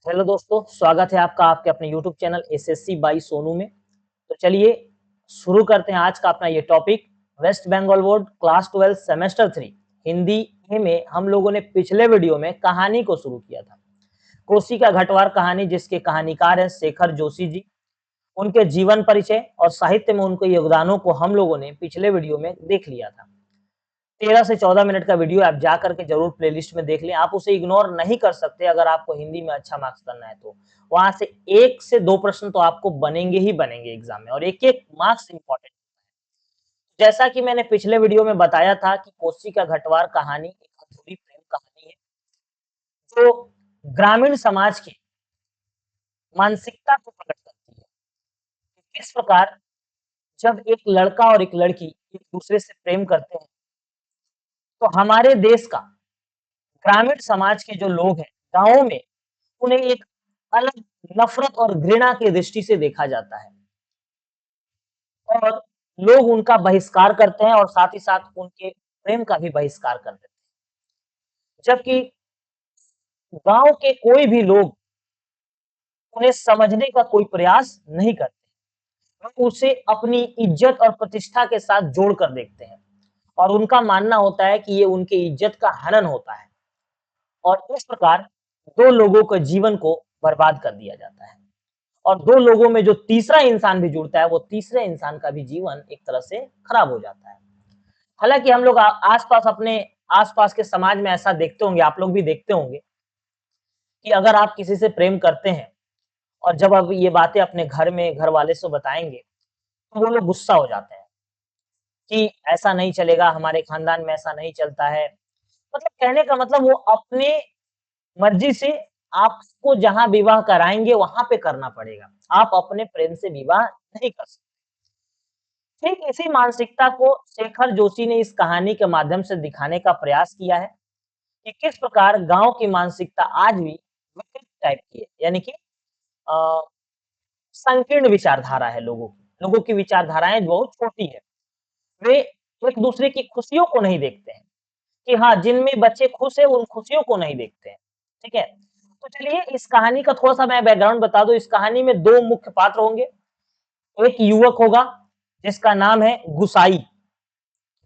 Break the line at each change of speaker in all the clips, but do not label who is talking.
Hello दोस्तों, स्वागत है आपका आपके अपने YouTube channel SSC by Sonu में। तो चलिए शुरू करते हैं आज का अपना ये topic. West Bengal board class 12 semester 3 Hindi में हम लोगों ने पिछले वीडियो में कहानी को शुरू किया था। कोसी का घटवार कहानी, जिसके कहानीकार हैं शेखर जोशी जी। उनके जीवन परिचय और साहित्य में उनके योगदानों को हम लोगों ने पिछले वीडियो में देख लिया था। 13 से 14 मिनट का वीडियो आप जा करके जरूर प्लेलिस्ट में देख लें। आप उसे इग्नोर नहीं कर सकते अगर आपको हिंदी में अच्छा मार्क्स करना है तो। वहां से 1 से 2 प्रश्न तो आपको बनेंगे ही बनेंगे एग्जाम में, और एक-एक मार्क्स इंपॉर्टेंट। जैसा कि मैंने पिछले वीडियो में बताया था कि कोसी का घटवार कहानी एक अधूरी प्रेम कहानी है, जो ग्रामीण समाज की मानसिकता को प्रकट करती है। कि किस प्रकार जब एक लड़का और एक लड़की एक दूसरे से प्रेम करते हैं, तो हमारे देश का ग्रामीण समाज के जो लोग हैं, गाँवों में उन्हें एक अलग नफ़रत और घृणा की दृष्टि से देखा जाता है, और लोग उनका बहिष्कार करते हैं और साथ ही साथ उनके प्रेम का भी बहिष्कार कर देते हैं। जबकि गाँव के कोई भी लोग उन्हें समझने का कोई प्रयास नहीं करते। वो उसे अपनी इज्जत और प्रतिष्ठा के साथ जोड़कर देखते हैं, और उनका मानना होता है कि ये उनकी इज्जत का हनन होता है, और इस प्रकार 2 लोगों के जीवन को बर्बाद कर दिया जाता है। और 2 लोगों में जो तीसरा इंसान भी जुड़ता है, वो तीसरे इंसान का भी जीवन एक तरह से खराब हो जाता है। हालाँकि हम लोग आस-पास अपने आस-पास के समाज में ऐसा देखते होंगे, आप लोग भी देखते होंगे कि अगर आप किसी से प्रेम करते हैं और जब आप ये बातें अपने घर में घर वाले से बताएँगे, तो वो लोग गुस्सा हो जाते हैं कि ऐसा नहीं चलेगा, हमारे खानदान में ऐसा नहीं चलता है। मतलब कहने का मतलब वो अपने मर्ज़ी से आपको जहाँ विवाह कराएँगे, वहाँ पे करना पड़ेगा। आप अपने प्रेम से विवाह नहीं कर सकते। ठीक इसी मानसिकता को शेखर जोशी ने इस कहानी के माध्यम से दिखाने का प्रयास किया है कि किस प्रकार गाँव की मानसिकता आज भी विकृत टाइप की है। यानी कि अ, संकीर्ण विचारधारा है लोगों की। लोगों की विचारधाराएँ बहुत छोटी है। वे एक-दूसरे की खुशियों को नहीं देखते हैं कि हाँ, जिनमें बच्चे खुश हैं, उन खुशियों को नहीं देखते हैं। ठीक है? तो चलिए इस कहानी का थोड़ा-सा मैं बैकग्राउंड बता दूँ। इस कहानी में 2 मुख्य पात्र होंगे। एक युवक होगा जिसका नाम है गुसाई।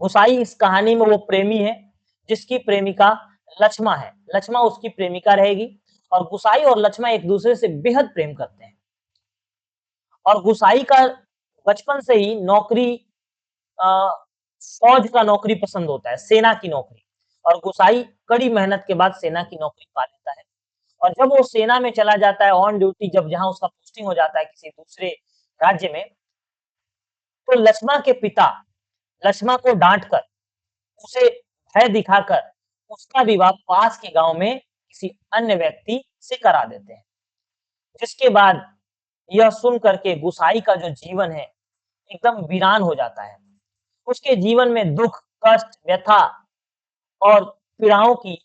गुसाई इस कहानी में वो प्रेमी है जिसकी प्रेमिका लक्ष्मा है। लक्ष्मा उसकी प्रेमिका रहेगी, और गुसाई और लक्ष्मा एक-दूसरे से बेहद प्रेम करते हैं। और गुसाई का बचपन से ही नौकरी अ, फौज का नौकरी पसंद होता है, सेना की नौकरी। और गुसाई कड़ी मेहनत के बाद सेना की नौकरी पा लेता है। और जब वो सेना में चला जाता है ऑन ड्यूटी, जब जहाँ उसका पोस्टिंग हो जाता है किसी दूसरे राज्य में, तो लक्ष्मा के पिता लक्ष्मा को डाँटकर, उसे भय दिखाकर उसका विवाह पास के गाँव में किसी अन्य व्यक्ति से करा देते हैं। जिसके बाद यह सुन कर के गुसाई का जो जीवन है, एकदम वीरान हो जाता है। उसके जीवन में दुःख, कष्ट, व्यथा और पीड़ाओं की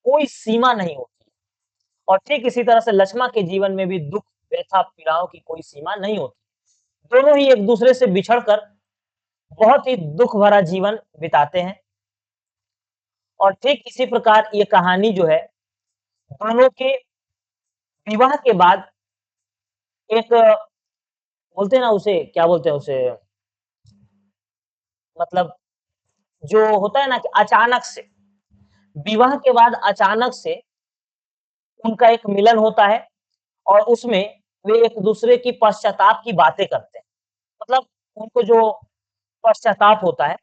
कोई सीमा नहीं होती। और ठीक इसी तरह से लक्ष्मा के जीवन में भी दुःख, व्यथा, पीड़ाओं की कोई सीमा नहीं होती। दोनों ही एक-दूसरे से बिछड़कर बहुत ही दुःख भरा जीवन बिताते हैं। और ठीक इसी प्रकार ये कहानी जो है, दोनों के विवाह के बाद एक बोलते हैं ना उसे, क्या बोलते हैं उसे? मतलब जो होता है ना कि अचानक से, विवाह के बाद अचानक से उनका एक मिलन होता है, और उसमें वे एक-दूसरे की पश्चाताप की बातें करते हैं। मतलब उनको जो पश्चाताप होता है,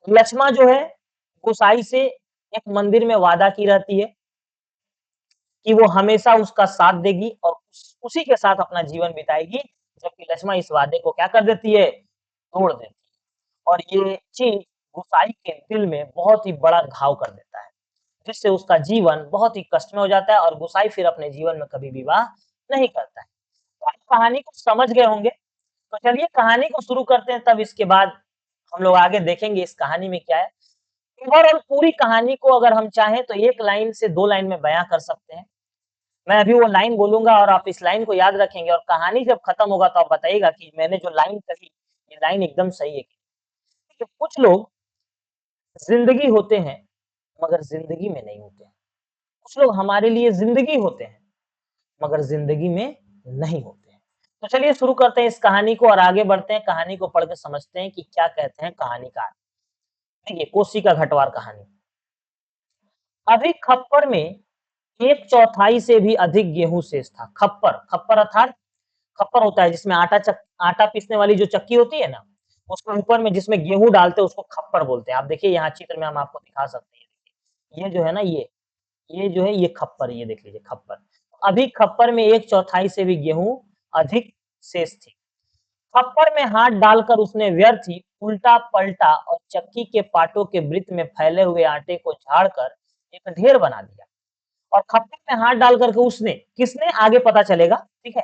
लक्ष्मा जो है गोसाई से एक मंदिर में वादा की रहती है कि वो हमेशा उसका साथ देगी और उसी के साथ अपना जीवन बिताएगी, जबकि लक्ष्मा इस वादे को क्या कर देती है? तोड़ देती है। और ये चीज़ गुसाई के दिल में बहुत ही बड़ा घाव कर देता है, जिससे उसका जीवन बहुत ही कष्ट में हो जाता है, और गुसाई फिर अपने जीवन में कभी विवाह नहीं करता है। तो आप कहानी को समझ गए होंगे। तो चलिए कहानी को शुरू करते हैं, तब इसके बाद हम लोग आगे देखेंगे इस कहानी में क्या है। ओवरऑल पूरी कहानी को अगर हम चाहें तो 1 लाइन से 2 लाइन में बयाँ कर सकते हैं। मैं अभी वो लाइन बोलूँगा और आप इस लाइन को याद रखेंगे, और कहानी जब खत्म होगा तो आप बताइएगा कि मैंने जो लाइन कही, ये लाइन एकदम सही है। तो कुछ लोग ज़िंदगी होते हैं, मगर ज़िंदगी में नहीं होते हैं। कुछ लोग हमारे लिए ज़िंदगी होते हैं, मगर जिंदगी में नहीं होते हैं। तो चलिए शुरू करते हैं इस कहानी को और आगे बढ़ते हैं, कहानी को पढ़ के समझते हैं कि क्या कहते हैं कहानीकार। देखिए कोसी का घटवार कहानी। अभी खप्पर में एक चौथाई से भी अधिक गेहूं शेष था। खप्पर, खप्पर अर्थात खप्पर होता है जिसमें आटा पीसने वाली जो चक्की होती है ना, उसके ऊपर में जिसमें गेहूं डालते हैं उसको खप्पर बोलते हैं। आप देखिए यहाँ चित्र में हम आपको दिखा सकते हैं। ये जो है ना ये जो है ये खप्पर, ये देख लीजिए खप्पर। अभी खप्पर में एक चौथाई से भी गेहूं अधिक शेष थी। खप्पर में हाथ डालकर उसने व्यर्थ ही उल्टा पलटा और चक्की के पाटों के वृत्त में फैले हुए आटे को झाड़कर एक ढेर बना दिया। और खप्पर में हाथ डाल करके उसने, किसने, आगे पता चलेगा, ठीक है,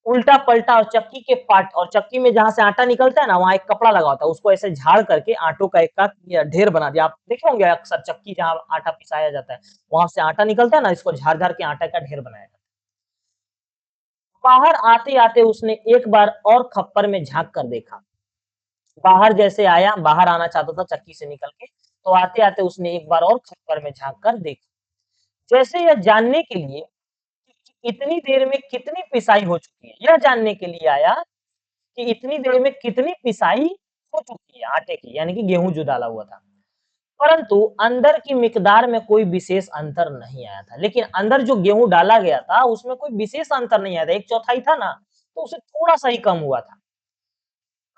उल्टा पलटा और चक्की के पाट, और चक्की में जहां से आटा निकलता है ना वहां एक कपड़ा लगा होता है, उसको ऐसे झाड़ करके आटों का एक का ढेर बना दिया। आप देखे होंगे अक्सर चक्की जहां आटा पिसाया जाता है वहां से आटा निकलता है ना, इसको झाड़ झाड़ के आटा का ढेर बनाया जाता है। बाहर आते आते उसने एक बार और खप्पर में झांक कर देखा। बाहर जैसे आया, बाहर आना चाहता था चक्की से निकल के, तो आते आते उसने एक बार और खप्पर में झांक कर देखा। जैसे यह जानने के लिए कि इतनी देर में कितनी पिसाई हो चुकी है, यह जानने के लिए आया कि इतनी देर में कितनी पिसाई हो चुकी है आटे की, यानी कि गेहूं जो डाला हुआ था। परंतु अंदर की मिकदार में कोई विशेष अंतर नहीं आया था। लेकिन अंदर जो गेहूं डाला गया था उसमें कोई विशेष अंतर नहीं आया था। एक चौथाई था ना, तो उसे थोड़ा सा ही कम हुआ था।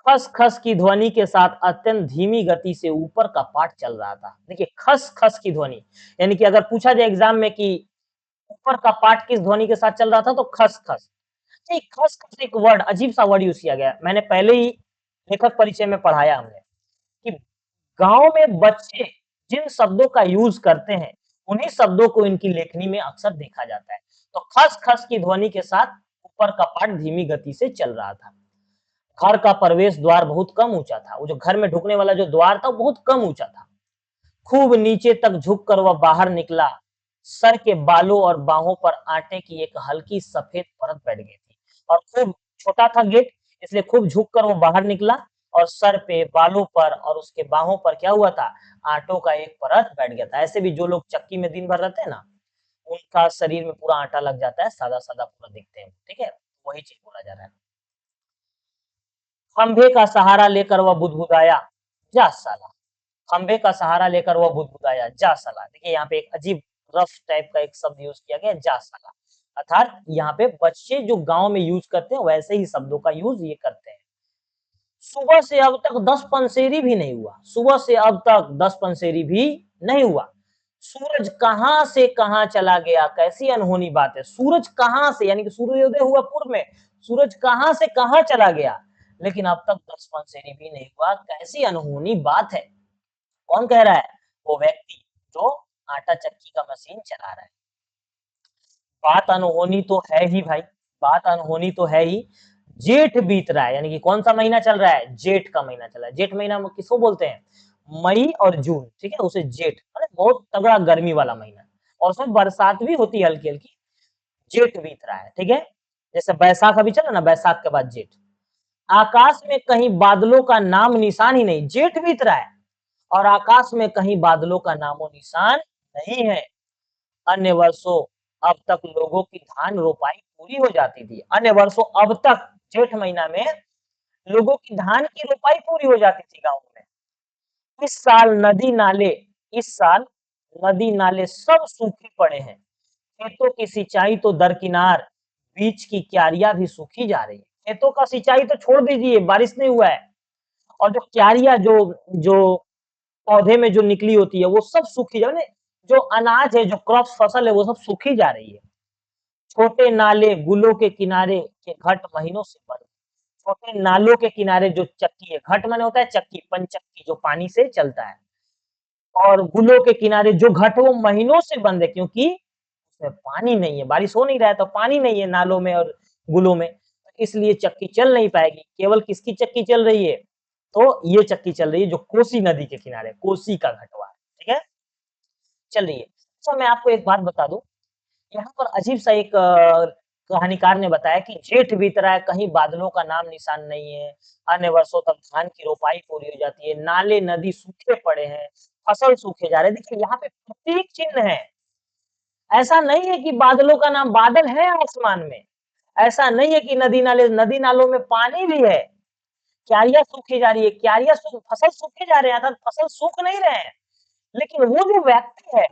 खस खस की ध्वनि के साथ अत्यंत धीमी गति से ऊपर का पाठ चल रहा था। देखिए खस खस की ध्वनि, यानी कि अगर पूछा जाए एग्जाम में कि ऊपर का पाठ किस ध्वनि के साथ चल रहा था, तो खस खस। नहीं, खस खस एक वर्ड, अजीब सा वर्ड यूज किया गया है। मैंने पहले ही लेखक परिचय में पढ़ाया हमने कि गांव में बच्चे जिन शब्दों का यूज करते हैं उन्हीं शब्दों को इनकी लेखनी में अक्सर देखा जाता है। तो खस खस की ध्वनि के साथ ऊपर का पाठ धीमी गति से चल रहा था। घर का प्रवेश द्वार बहुत कम ऊंचा था। वो जो घर में ढुकने वाला जो द्वार था वो बहुत कम ऊंचा था। खूब नीचे तक झुककर वह बाहर निकला। सर के बालों और बाहों पर आटे की एक हल्की सफेद परत बैठ गई थी। और खूब छोटा था गेट, इसलिए खूब झुककर वो बाहर निकला और सर पे, बालों पर और उसके बाहों पर क्या हुआ था, आटों का एक परत बैठ गया था। ऐसे भी जो लोग चक्की में दिन भर रहते हैं ना, उनका शरीर में पूरा आटा लग जाता है, सादा सादा पूरा दिखते हैं, ठीक है, वही चीज बोला जा रहा है। खंभे का सहारा लेकर वह बुदबुदाया, जा साला। खंभे का सहारा लेकर वह बुदबुदाया, जा साला। देखिए यहाँ पे एक अजीब रफ टाइप का एक शब्द यूज किया गया, जा साला। अर्थात यहाँ पे बच्चे जो गांव में यूज करते हैं वैसे ही शब्दों का यूज ये करते हैं। सुबह से अब तक 10 पंसेरी भी नहीं हुआ। सुबह से अब तक 10 पंसेरी भी नहीं हुआ। सूरज कहां से कहां चला गया, कैसी अनहोनी बात है। सूरज कहां से, यानी कि सूर्योदय हुआ पूर्व में, सूरज कहां से कहां चला गया, लेकिन अब तक 10 पंसेरी भी नहीं हुआ, कैसी अनहोनी बात है। कौन कह रहा है, वो व्यक्ति जो आटा चक्की का मशीन चला रहा है। बात अनहोनी तो है ही भाई, बात अनहोनी तो है ही। जेठ बीत रहा है, यानी कि कौन सा महीना चल रहा है, जेठ का महीना चल रहा है। जेठ महीना में किसको बोलते हैं, मई और जून, ठीक है, उसे जेठ, अरे बहुत तगड़ा गर्मी वाला महीना, और उसमें बरसात भी होती है हल्की हल्की। जेठ बीत रहा है, ठीक है। जैसे बैसाख अभी चला ना, बैसाख के बाद जेठ। आकाश में कहीं बादलों का नाम निशान ही नहीं, जेठ बीत रहा है और आकाश में कहीं बादलों का नामो निशान नहीं है। अन्य वर्षों अब तक लोगों की धान रोपाई पूरी हो जाती थी। अन्य वर्षों अब तक जेठ महीना में लोगों की धान की रोपाई पूरी हो जाती थी गाँव में। इस साल नदी नाले इस साल नदी नाले सब सूखे पड़े हैं। खेतों की सिंचाई तो दरकिनार, बीच की क्यारियां भी सूखी जा रही है। खेतों का सिंचाई तो छोड़ दीजिए, बारिश नहीं हुआ है, और जो क्यारियां जो जो पौधे में जो निकली होती है वो सब सूखी जा रही है। जो अनाज है, जो क्रॉप फसल है, वो सब सूखी जा रही है। छोटे नाले गुलों के किनारे के घट महीनों से बंद। छोटे नालों के किनारे जो चक्की है, घट माने होता है चक्की, पंचक्की जो पानी से चलता है, और गुलों के किनारे जो घट वो महीनों से बंद है, क्योंकि उसमें पानी नहीं है, बारिश हो नहीं रहा है तो पानी नहीं है नालों में और गुलों में, तो इसलिए चक्की चल नहीं पाएगी। केवल किसकी चक्की चल रही है, तो ये चक्की चल रही है जो कोसी नदी के किनारे, कोसी का घटवा, ठीक है, चल रही है। अच्छा मैं आपको एक बात बता दूं, यहाँ पर अजीब सा एक कहानीकार ने बताया कि जेठ बीत रहा है, कहीं बादलों का नाम निशान नहीं है। अन्य वर्षों तक धान की रोपाई पूरी हो जाती है, नाले नदी सूखे पड़े हैं, फसल सूखे जा रहे हैं। देखिए यहाँ पे प्रतीक चिन्ह है, ऐसा नहीं है कि बादलों का नाम बादल है आसमान में। ऐसा नहीं है कि नदी नालों में पानी भी है। क्यारियाँ सूखी जा रही है, क्यारियाँ सूख फसल सूखे जा रहे हैं, अर्थात फसल सूख नहीं रहे हैं। लेकिन वो जो व्यक्ति है,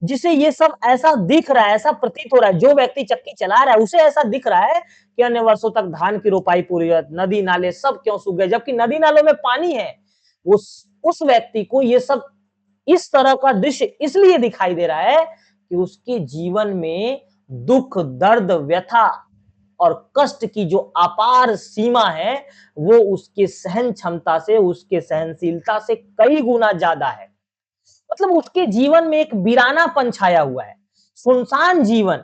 जिसे ये सब ऐसा दिख रहा है, ऐसा प्रतीत हो रहा है, जो व्यक्ति चक्की चला रहा है, उसे ऐसा दिख रहा है कि अन्य वर्षों तक धान की रोपाई पूरी है, नदी नाले सब क्यों सूख गए, जबकि नदी नालों में पानी है। उस व्यक्ति को ये सब इस तरह का दृश्य इसलिए दिखाई दे रहा है कि उसके जीवन में दुख, दर्द, व्यथा और कष्ट की जो अपार सीमा है, वो उसके सहन क्षमता से, उसके सहनशीलता से कई गुना ज्यादा है। मतलब उसके जीवन में एक वीरानापन छाया हुआ है, सुनसान जीवन,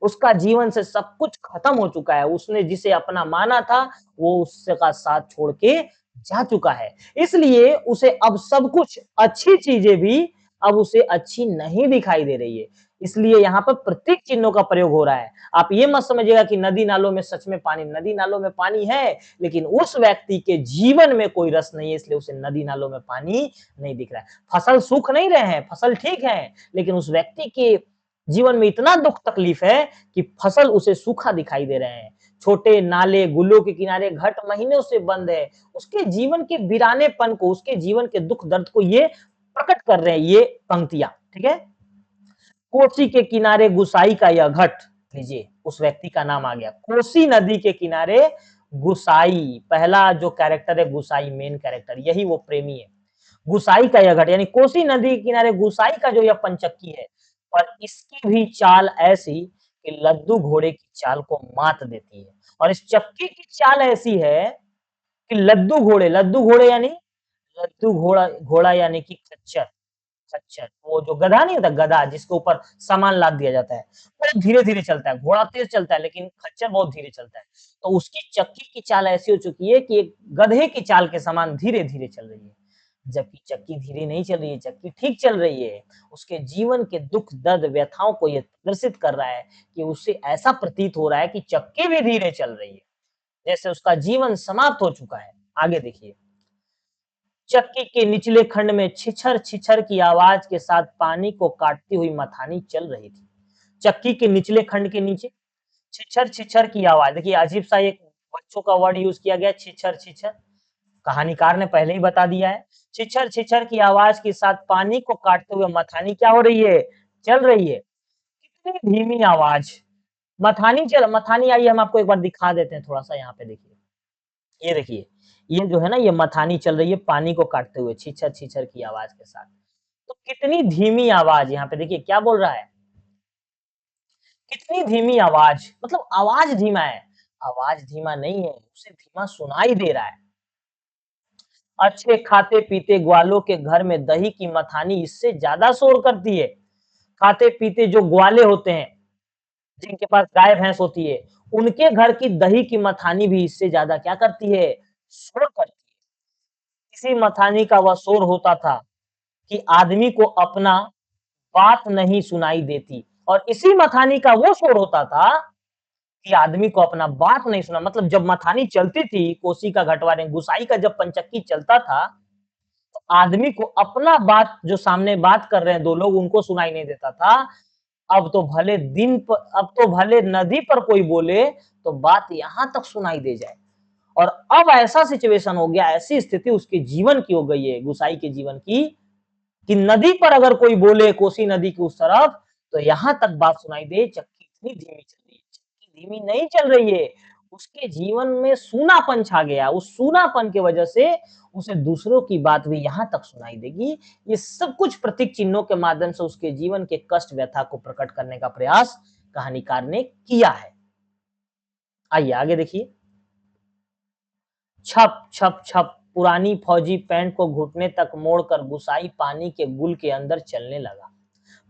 उसका जीवन से सब कुछ खत्म हो चुका है। उसने जिसे अपना माना था, वो उसका साथ छोड़ के जा चुका है। इसलिए उसे अब सब कुछ अच्छी चीजें भी अब उसे अच्छी नहीं दिखाई दे रही है। इसलिए यहाँ पर प्रतीक चिन्हों का प्रयोग हो रहा है। आप ये मत समझिएगा कि नदी नालों में सच में पानी, नदी नालों में पानी है, लेकिन उस व्यक्ति के जीवन में कोई रस नहीं है, इसलिए उसे नदी नालों में पानी नहीं दिख रहा है। फसल सूख नहीं रहे हैं, फसल ठीक है, लेकिन उस व्यक्ति के जीवन में इतना दुख तकलीफ है कि फसल उसे सूखा दिखाई दे रहे हैं। छोटे नाले, गुल्लों के किनारे घाट महीनों से बंद है। उसके जीवन के वीरानेपन को, उसके जीवन के दुख दर्द को ये प्रकट कर रहे हैं, ये पंक्तियां, ठीक है। कोसी के किनारे गुसाई का यह घट, लीजिए उस व्यक्ति का नाम आ गया। कोसी नदी के किनारे गुसाई, पहला जो कैरेक्टर है गुसाई, मेन कैरेक्टर, यही वो प्रेमी है। गुसाई का यह घट, यानी कोसी नदी के किनारे गुसाई का जो यह पंचक्की है, पर इसकी भी चाल ऐसी कि लद्दू घोड़े की चाल को मात देती है। और इस चक्की की चाल ऐसी है कि लद्दू घोड़े यानी लद्दू घोड़ा, घोड़ा यानी कि खच्चर, खच्चर वो जो गधा नहीं होता, गधा जिसके ऊपर सामान लाद दिया जाता है, वो धीरे धीरे चलता है। घोड़ा तेज चलता है, लेकिन खच्चर बहुत धीरे चलता है। तो उसकी चक्की की चाल ऐसी हो चुकी है कि एक गधे की चाल के समान धीरे धीरे चल रही है। जबकि चक्की धीरे नहीं चल रही है, चक्की ठीक चल रही है। उसके जीवन के दुख दर्द व्यथाओं को यह प्रदर्शित कर रहा है कि उसे ऐसा प्रतीत हो रहा है कि चक्की भी धीरे चल रही है, जैसे उसका जीवन समाप्त हो चुका है। आगे देखिए, चक्की के निचले खंड में छिछर छिछर की आवाज के साथ पानी को काटती हुई मथानी चल रही थी। चक्की के निचले खंड के नीचे छिछर छिछर की आवाज, देखिए अजीब सा एक बच्चों का वर्ड यूज किया गया, छिछर छिछर। कहानीकार ने पहले ही बता दिया है, छिछर छिछर की आवाज के साथ पानी को काटते हुए मथानी क्या हो रही है, चल रही है। कितनी धीमी आवाज, मथानी आइए हम आपको एक बार दिखा देते हैं थोड़ा सा, यहाँ पे देखिए, ये देखिए, ये जो है ना, ये मथानी चल रही है पानी को काटते हुए छीछर छीछर की आवाज के साथ। तो कितनी धीमी आवाज, यहाँ पे देखिए क्या बोल रहा है, कितनी धीमी आवाज, मतलब आवाज धीमा है। आवाज धीमा नहीं है, उसे धीमा सुनाई दे रहा है। अच्छे खाते पीते ग्वालों के घर में दही की मथानी इससे ज्यादा शोर करती है। खाते पीते जो ग्वाले होते हैं, जिनके पास गाय भैंस होती है, उनके घर की दही की मथानी भी इससे ज्यादा क्या करती है, शोर करती है। इसी मथानी का वह शोर होता था कि आदमी को अपना बात नहीं सुनाई देती, और इसी मथानी का वो शोर होता था कि आदमी को अपना बात नहीं सुना। मतलब जब मथानी चलती थी, कोसी का घटवारे गुसाई का जब पंचक्की चलता था, तो आदमी को अपना बात, जो सामने बात कर रहे हैं दो लोग, उनको सुनाई नहीं देता था। अब तो भले नदी पर कोई बोले तो बात यहां तक सुनाई दे जाए। और अब ऐसा सिचुएशन हो गया, ऐसी स्थिति उसके जीवन की हो गई है, गुसाई के जीवन की, कि नदी पर अगर कोई बोले, कोसी नदी की उस तरफ, तो यहां तक बात सुनाई दे, चक्की इतनी धीमी चल रही है। चक्की धीमी नहीं चल रही है, उसके जीवन में सूनापन छा गया। उस सूनापन की वजह से उसे दूसरों की बात भी यहां तक सुनाई देगी। ये सब कुछ प्रतीक चिन्हों के माध्यम से उसके जीवन के कष्ट व्यथा को प्रकट करने का प्रयास कहानीकार ने किया है। आइए आगे देखिए, छप छप छप पुरानी फौजी पैंट को घुटने तक मोड़कर गुसाई पानी के गुल के अंदर चलने लगा।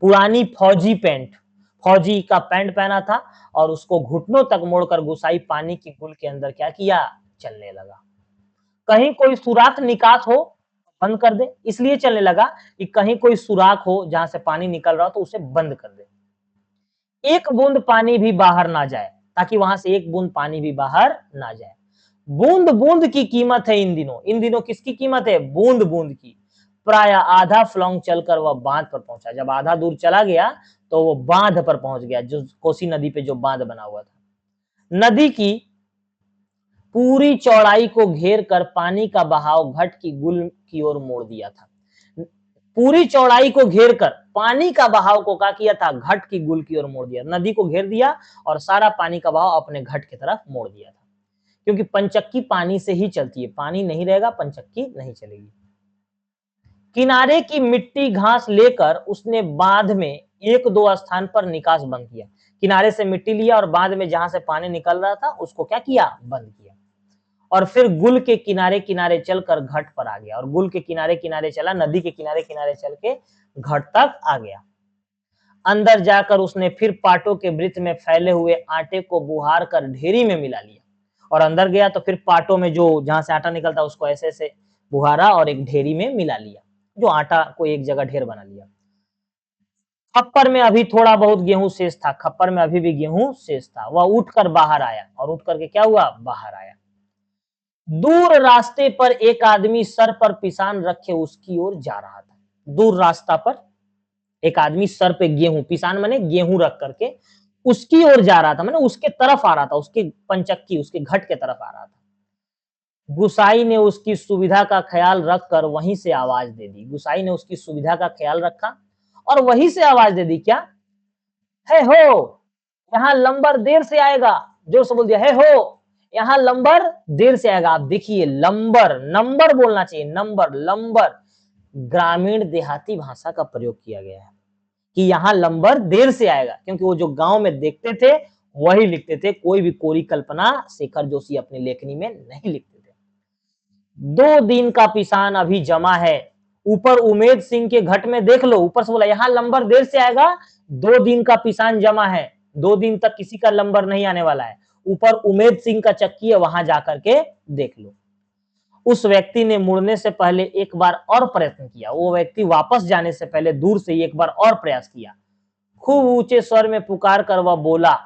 पुरानी फौजी पैंट, फौजी का पैंट पहना था और उसको घुटनों तक मोड़कर गुसाई पानी के गुल के अंदर क्या किया, चलने लगा। कहीं कोई सुराख निकास हो, बंद कर दे, इसलिए चलने लगा कि कहीं कोई सुराख हो जहां से पानी निकल रहा हो तो उसे बंद कर दे, एक बूंद पानी भी बाहर ना जाए, ताकि वहां से एक बूंद पानी भी बाहर ना जाए। बूंद बूंद की कीमत है इन दिनों, इन दिनों किसकी कीमत है, बूंद बूंद की। प्राय आधा फ्लॉन्ग चलकर वह बांध पर पहुंचा। जब आधा दूर चला गया तो वो बांध पर पहुंच गया, जो कोसी नदी पे जो बांध बना हुआ था। नदी की पूरी चौड़ाई को घेर कर पानी का बहाव घट की गुल की ओर मोड़ दिया था। पूरी चौड़ाई को घेर कर पानी का बहाव को क्या किया था, घट की गुल की ओर मोड़ दिया। नदी को घेर दिया और सारा पानी का बहाव अपने घट की तरफ मोड़ दिया था, क्योंकि पंचक्की पानी से ही चलती है, पानी नहीं रहेगा पंचक्की नहीं चलेगी। किनारे की मिट्टी घास लेकर उसने बांध में एक दो स्थान पर निकास बंद किया। किनारे से मिट्टी लिया और बांध में जहां से पानी निकल रहा था उसको क्या किया, बंद किया। और फिर गुल के किनारे किनारे चलकर घाट पर आ गया, और गुल के किनारे किनारे चला, नदी के किनारे किनारे चल के घाट तक आ गया। अंदर जाकर उसने फिर पाटों के वृत्त में फैले हुए आटे को बुहार कर ढेरी में मिला लिया। और अंदर गया तो फिर पाटों में जो जहां से आटा निकलता उसको ऐसे ऐसे बुहारा और एक ढेरी में मिला लिया, जो आटा को एक जगह ढेर बना लिया। खप्पर में अभी थोड़ा बहुत गेहूं शेष था, खप्पर में अभी भी गेहूं शेष था। वह उठकर बाहर आया, और उठ करके क्या हुआ, बाहर आया। दूर रास्ते पर एक आदमी सर पर पिसान रखे उसकी ओर जा रहा था। दूर रास्ता पर एक आदमी सर पे गेहूं, पिसान माने गेहूं रख करके उसकी ओर जा रहा था, माने उसके तरफ आ रहा था, उसके पंचक्की उसके घट के तरफ आ रहा था। गुसाई ने उसकी सुविधा का ख्याल रखकर वहीं से आवाज दे दी। गुसाई ने उसकी सुविधा का ख्याल रखा और वहीं से आवाज दे दी, क्या है हो, यहाँ लंबर देर से आएगा। जोर से बोल दिया, है हो, यहाँ लंबर देर से आएगा। आप देखिए, लंबर, नंबर बोलना चाहिए, नंबर, लंबर ग्रामीण देहाती भाषा का प्रयोग किया गया है कि यहाँ लंबर देर से आएगा, क्योंकि वो जो गांव में देखते थे वही लिखते थे। कोई भी कोरी कल्पना शेखर जोशी अपनी लेखनी में नहीं लिखते थे। 2 दिन का पिसान अभी जमा है, ऊपर उमेद सिंह के घट में देख लो। ऊपर से बोला यहाँ लंबर देर से आएगा, 2 दिन का पिसान जमा है, 2 दिन तक किसी का लंबर नहीं आने वाला है। ऊपर उमेद सिंह का चक्की है, वहां जाकर के देख लो। उस व्यक्ति ने मुड़ने से पहले एक बार और प्रयत्न किया। वो व्यक्ति वापस जाने से पहले दूर से एक बार और प्रयास किया। खूब ऊंचे स्वर में पुकार कर वह बोला,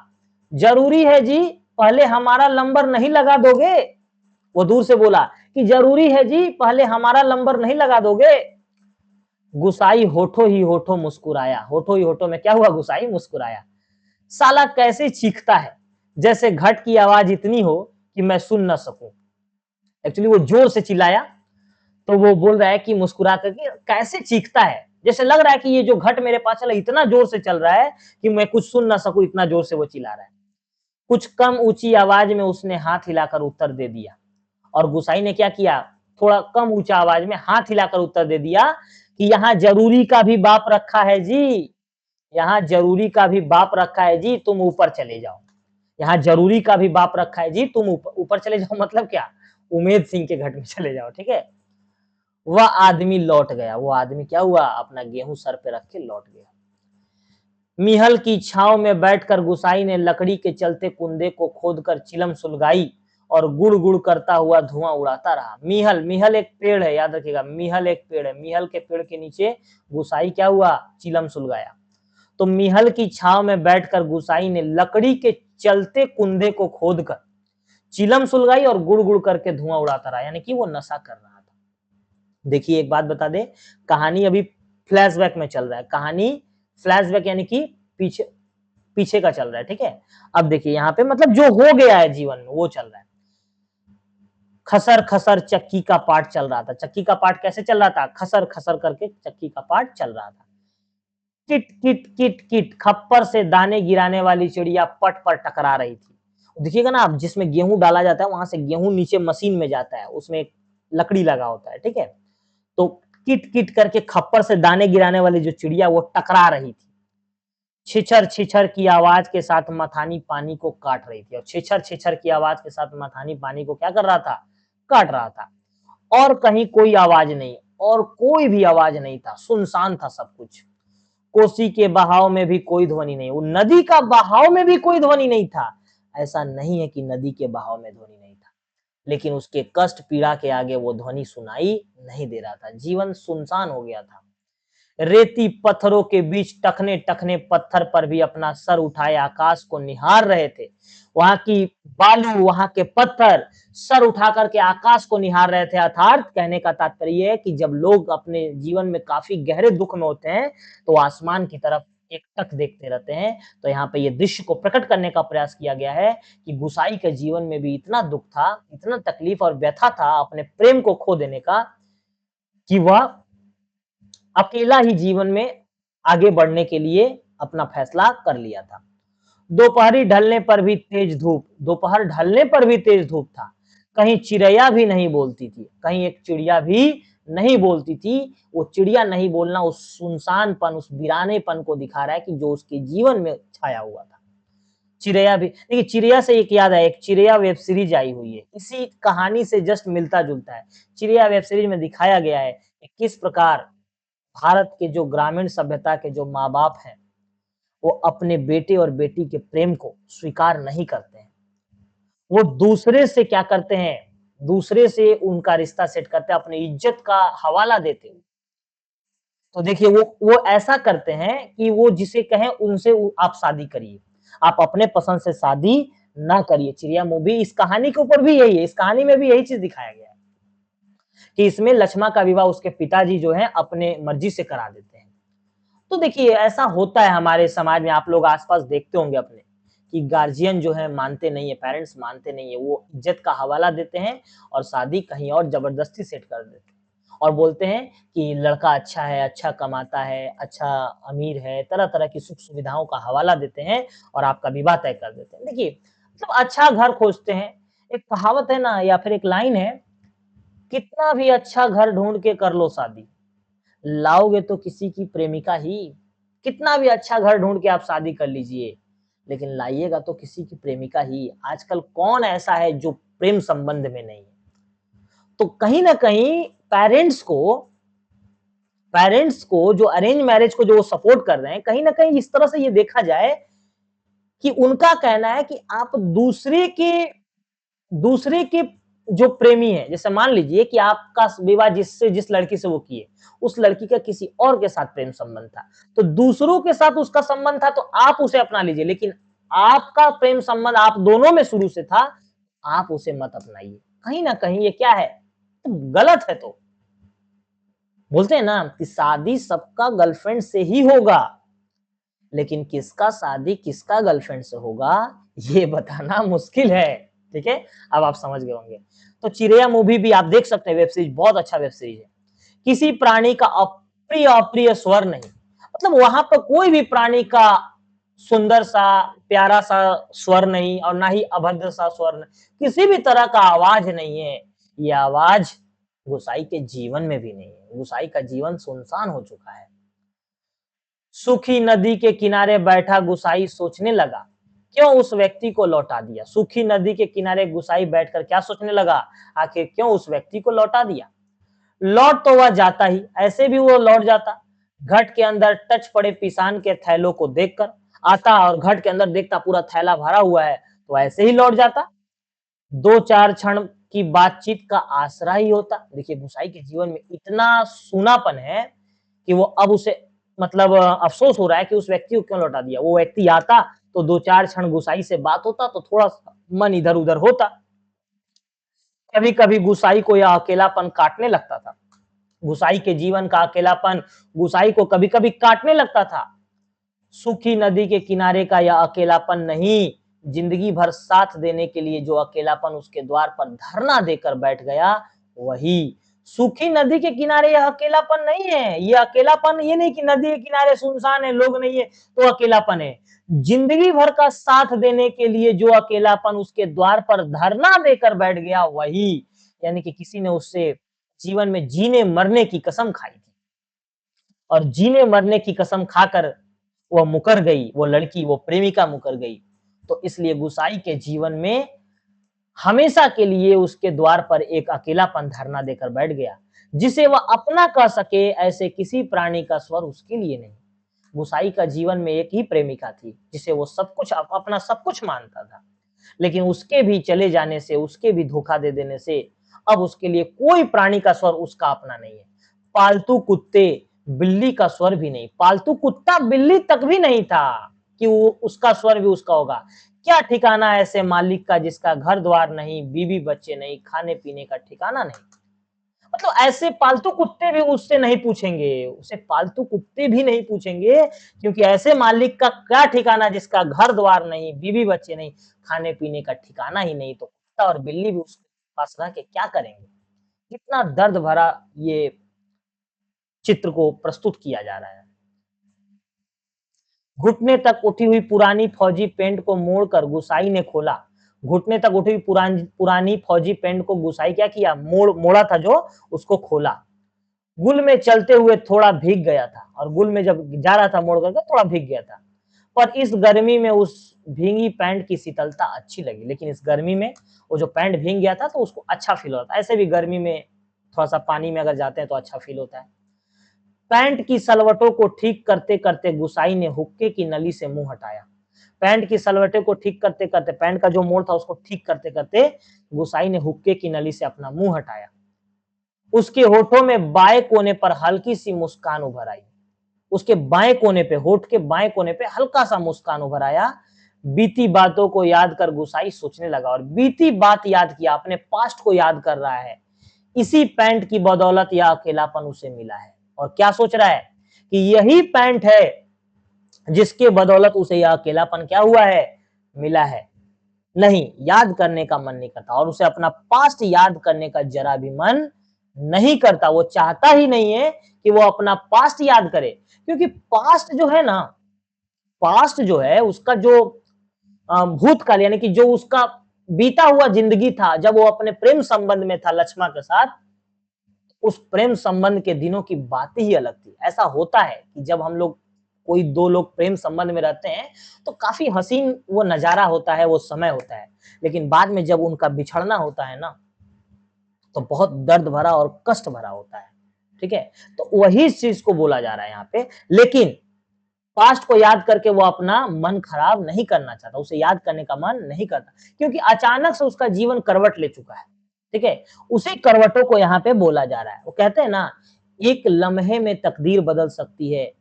जरूरी है जी, पहले हमारा लंबर नहीं लगा दोगे। वो दूर से बोला कि जरूरी है जी, पहले हमारा लंबर नहीं लगा दोगे। गुसाई होठो ही होठो मुस्कुराया। होठो ही होठो में क्या हुआ, गुसाई मुस्कुराया। साला कैसे चीखता है, जैसे घट की आवाज इतनी हो कि मैं सुन न सकूं। एक्चुअली वो जोर से चिल्लाया, तो वो बोल रहा है कि मुस्कुरा करके कैसे चीखता है, जैसे लग रहा है कि ये जो घट मेरे पास चला इतना जोर से चल रहा है कि मैं कुछ सुन ना सकूं, इतना जोर से वो चिल्ला रहा है। कुछ कम ऊंची आवाज में उसने हाथ हिलाकर उत्तर दे दिया। और गुसाई ने क्या किया, थोड़ा कम ऊंचा आवाज में हाथ हिलाकर उत्तर दे दिया कि यहाँ जरूरी का भी बाप रखा है जी, यहाँ जरूरी का भी बाप रखा है जी, तुम ऊपर चले जाओ। यहाँ जरूरी का भी बाप रखा है जी, तुम ऊपर चले जाओ, मतलब क्या, उमेद सिंह के घट में चले जाओ, ठीक है। वह आदमी लौट गया। वो आदमी क्या हुआ, अपना गेहूं सर पे रख के लौट गया। मिहल की छाव में बैठकर गुसाई ने लकड़ी के चलते कुंदे को खोदकर चिलम सुलगाई और गुड़ गुड़ करता हुआ धुआं उड़ाता रहा। मिहल, मिहल एक पेड़ है, याद रखिएगा, मिहल एक पेड़ है। मिहल के पेड़ के नीचे गुसाई क्या हुआ, चिलम सुलगाया। तो मिहल की छाव में बैठकर गुसाई ने लकड़ी के चलते कुंदे को खोदकर चिलम सुलगाई और गुड़ गुड़ करके धुआं उड़ाता रहा, यानी कि वो नशा कर रहा था। देखिए एक बात बता दे, कहानी अभी फ्लैशबैक में चल रहा है। कहानी फ्लैशबैक यानी कि पीछे पीछे का चल रहा है, ठीक है। अब देखिए यहाँ पे मतलब जो हो गया है जीवन में वो चल रहा है। खसर खसर चक्की का पाठ चल रहा था। चक्की का पाठ कैसे चल रहा था, खसर खसर करके चक्की का पाठ चल रहा था। किट किट किट किट, खप्पर से दाने गिराने वाली चिड़िया पट पर टकरा रही थी। देखिएगा ना आप, जिसमें गेहूं डाला जाता है वहां से गेहूं नीचे मशीन में जाता है, उसमें एक लकड़ी लगा होता है, ठीक है। तो किट किट करके खप्पर से दाने गिराने वाली जो चिड़िया वो टकरा रही थी। छिछर छिछर की आवाज के साथ मथानी पानी को काट रही थी। और छिछर छिछर की आवाज के साथ मथानी पानी को क्या कर रहा था, काट रहा था। और कहीं कोई आवाज नहीं, और कोई भी आवाज नहीं था, सुनसान था सब कुछ। कोसी के बहाव में भी कोई ध्वनि नहीं, वो नदी का बहाव में भी कोई ध्वनि नहीं था। ऐसा नहीं है कि नदी के बहाव में ध्वनि नहीं था, लेकिन उसके कष्ट पीड़ा के आगे वो ध्वनि सुनाई नहीं दे रहा था। जीवन सुनसान हो गया था। रेती पत्थरों के बीच टखने टखने पत्थर पर भी अपना सर उठाए आकाश को निहार रहे थे। वहां की बालू, वहां के पत्थर सर उठा करके आकाश को निहार रहे थे। अर्थात कहने का तात्पर्य ये है कि जब लोग अपने जीवन में काफी गहरे दुख में होते हैं तो आसमान की तरफ एकटक देखते रहते हैं। तो यहाँ पे ये दृश्य को प्रकट करने का प्रयास किया गया है कि गुसाई के जीवन में भी इतना दुख था, इतना तकलीफ और व्यथा था अपने प्रेम को खो देने का, कि वह अकेला ही जीवन में आगे बढ़ने के लिए अपना फैसला कर लिया था। दोपहर ढलने पर भी तेज धूप था। कहीं चिड़ैया भी नहीं बोलती थी, कहीं एक चिड़िया भी नहीं बोलती थी। वो चिड़िया नहीं बोलना उस सुनसानपन, उस वीरानेपन को दिखा रहा है कि जो उसके जीवन में छाया हुआ था। चिड़ैया भी देखिए, चिड़ैया से एक याद है, एक चिड़ैया वेब सीरीज आई हुई है, इसी कहानी से जस्ट मिलता-जुलता है। चिड़ैया वेब सीरीज में दिखाया गया है कि किस प्रकार भारत के जो ग्रामीण सभ्यता के जो माँ-बाप हैं, वो अपने बेटे और बेटी के प्रेम को स्वीकार नहीं करते हैं। वो दूसरे से क्या करते हैं, दूसरे से उनका रिश्ता सेट करते हैं, अपनी इज्जत का हवाला देते हैं। तो देखिए वो ऐसा करते हैं कि वो जिसे कहें उनसे आप शादी करिए। आप अपने पसंद से शादी ना करिए। चिड़िया मूवी इस कहानी के ऊपर भी यही है, इस कहानी में भी यही चीज़ दिखाया गया है कि इसमें लक्ष्मण का विवाह उसके पिताजी जो हैं अपने मर्ज़ी से करा देते हैं। तो देखिए ऐसा होता है हमारे समाज में, आप लोग आस-पास देखते होंगे अपने, कि गार्जियन जो है मानते नहीं है, पेरेंट्स मानते नहीं है, वो इज्जत का हवाला देते हैं और शादी कहीं और जबरदस्ती सेट कर देते हैं। और बोलते हैं कि लड़का अच्छा है, अच्छा कमाता है, अच्छा अमीर है, तरह-तरह की सुख-सुविधाओं का हवाला देते हैं और आपका विवाह तय कर देते हैं। देखिए, मतलब अच्छा घर खोजते हैं, एक कहावत है ना या फिर एक लाइन है, कितना भी अच्छा घर ढूँढ के कर लो शादी, लाओगे तो किसी की प्रेमिका ही। कितना भी अच्छा घर ढूँढ के आप शादी कर लीजिए, लेकिन लाइएगा तो किसी की प्रेमिका ही। आजकल कौन ऐसा है जो प्रेम संबंध में नहीं है? तो कहीं न कहीं पेरेंट्स को जो अरेंज मैरेज को जो वो सपोर्ट कर रहे हैं, कहीं न कहीं इस तरह से ये देखा जाए कि उनका कहना है कि आप दूसरे के जो प्रेमी है, जैसे मान लीजिए कि आपका विवाह जिस लड़की से वो किए, उस लड़की का किसी और के साथ प्रेम संबंध था। तो दूसरों के साथ उसका संबंध था तो आप उसे अपना लीजिए, लेकिन आपका प्रेम संबंध आप दोनों में शुरू से था, आप उसे मत अपनाइए। कहीं न कहीं ये क्या है? तो गलत है तो। बोलते हैं ना कि शादी सबका गर्लफ्रेंड से ही होगा, लेकिन किसका शादी किसका गर्लफ्रेंड से होगा, ये बताना मुश्किल है। ठीक है? अब आप समझ गए होंगे। तो चिड़ैया मूवी भी आप देख सकते हैं, वेब सीरीज बहुत अच्छा वेब सीरीज है। किसी प्राणी का अप्रिय स्वर नहीं, मतलब वहां पर कोई भी प्राणी का सुंदर सा प्यारा सा स्वर नहीं और ना ही अभद्र सा स्वर नहीं, किसी भी तरह का आवाज नहीं है। ये आवाज गुसाई के जीवन में भी नहीं है। गुसाई का जीवन सुनसान हो चुका है। सूखी नदी के किनारे बैठा गुसाई सोचने लगा, क्यों उस व्यक्ति को लौटा दिया। सूखी नदी के किनारे गुसाई बैठकर क्या सोचने लगा, आखिर क्यों उस व्यक्ति को लौटा दिया। लौट तो वह जाता ही, ऐसे भी वो लौट जाता। घट के अंदर टच पड़े पिसान के थैलों को देखकर आता और घट के अंदर देखता पूरा थैला भरा हुआ है, तो ऐसे ही लौट जाता। दो चार क्षण की बातचीत का आसरा ही होता। देखिए गुसाई के जीवन में इतना सूनापन है कि वो अब उसे मतलब अफ़सोस हो रहा है कि उस व्यक्ति को क्यों लौटा दिया। वो व्यक्ति आता तो 2-4 क्षण गुसाई से बात होता तो थोड़ा-सा मन इधर-उधर होता। कभी-कभी गुसाई को यह अकेलापन काटने लगता था। गुसाई के जीवन का अकेलापन गुसाई को कभी-कभी काटने लगता था। सूखी नदी के किनारे का यह अकेलापन नहीं, जिंदगी भर साथ देने के लिए जो अकेलापन उसके द्वार पर धरना देकर बैठ गया, वही। सूखी नदी के किनारे यह अकेलापन नहीं है। ये अकेलापन ये नहीं कि नदी के किनारे सुनसान है, लोग नहीं है तो अकेलापन है। जिंदगी भर का साथ देने के लिए जो अकेलापन उसके द्वार पर धरना देकर बैठ गया, वही। यानी कि किसी ने उससे जीवन में जीने मरने की कसम खाई थी और जीने मरने की कसम खाकर वह मुकर गई, वो लड़की, वो प्रेमिका मुकर गई। तो इसलिए गुसाई के जीवन में हमेशा के लिए उसके द्वार पर एक अकेलापन धरना देकर बैठ गया। जिसे वह अपना कह सके ऐसे किसी प्राणी का स्वर उसके लिए नहीं। गुसाई का जीवन में एक ही प्रेमिका थी, जिसे वो सब कुछ अपना सब कुछ मानता था। लेकिन उसके भी चले जाने से, उसके भी धोखा दे देने से अब उसके लिए कोई प्राणी का स्वर उसका अपना नहीं है। पालतू कुत्ते बिल्ली का स्वर भी नहीं, पालतू कुत्ता बिल्ली तक भी नहीं था कि वो उसका स्वर भी उसका होगा। क्या ठिकाना ऐसे मालिक का जिसका घर द्वार नहीं, बीवी बच्चे नहीं, खाने पीने का ठिकाना नहीं। मतलब ऐसे पालतू कुत्ते भी उससे नहीं पूछेंगे, उसे पालतू कुत्ते भी नहीं पूछेंगे, क्योंकि ऐसे मालिक का क्या ठिकाना जिसका घर द्वार नहीं, बीवी बच्चे नहीं, खाने पीने का ठिकाना ही नहीं, तो कुत्ता और बिल्ली भी उसके पास रह के क्या करेंगे। कितना दर्द भरा ये चित्र को प्रस्तुत किया जा रहा है। घुटने तक उठी हुई पुरानी फौजी पेंट को मोड़कर गुसाई ने खोला। घुटने तक उठी हुई पुरानी फौजी पेंट को गुसाई क्या किया, मोड़ा था जो, उसको खोला। गुल में चलते हुए थोड़ा भीग गया था, और गुल में जब जा रहा था मोड़ करके थोड़ा भीग गया था। पर इस गर्मी में उस भीगी पैंट की शीतलता अच्छी लगी। लेकिन इस गर्मी में वो जो पैंट भीग गया था तो उसको अच्छा फील होता है। ऐसे भी गर्मी में थोड़ा सा पानी में अगर जाते हैं तो अच्छा फील होता है। पैंट की सलवटों को ठीक करते करते गुसाई ने हुक्के की नली से मुंह हटाया। पैंट की सलवटे को ठीक करते करते, पैंट का जो मोड़ था उसको ठीक करते करते गुसाई ने हुक्के की नली से अपना मुंह हटाया। उसके होठों में बाएं कोने पर हल्की सी मुस्कान उभर आई। उसके बाएं कोने पे, होठ के बाएं कोने पे हल्का सा मुस्कान उभर आया। बीती बातों को याद कर गुसाई सोचने लगा, और बीती बात याद किया, अपने पास्ट को याद कर रहा है। इसी पैंट की बदौलत यह अकेलापन उसे मिला है। और क्या सोच रहा है कि यही पैंट है जिसके बदौलत उसे यह अकेलापन क्या हुआ है, मिला है। नहीं, याद करने का मन नहीं करता, और उसे अपना पास्ट याद करने का जरा भी मन नहीं करता। वो चाहता ही नहीं है कि वो अपना पास्ट याद करे, क्योंकि पास्ट जो है ना, पास्ट जो है उसका जो भूतकाल, यानी कि जो उसका बीता हुआ जिंदगी था, जब वो अपने प्रेम संबंध में था लक्ष्मा के साथ, उस प्रेम संबंध के दिनों की बात ही अलग थी। ऐसा होता है कि जब हम लोग, कोई दो लोग प्रेम संबंध में रहते हैं तो काफी हसीन वो नजारा होता है, वो समय होता है। लेकिन बाद में जब उनका बिछड़ना होता है ना, तो बहुत दर्द भरा और कष्ट भरा होता है। ठीक है, तो वही चीज को बोला जा रहा है यहाँ पे। लेकिन पास्ट को याद करके वो अपना मन खराब नहीं करना चाहता, उसे याद करने का मन नहीं करता, क्योंकि अचानक से उसका जीवन करवट ले चुका है। ठीक है, उसी करवटों को यहाँ पे बोला जा रहा है। वो कहते हैं ना, एक लम्हे में तकदीर बदल सकती है,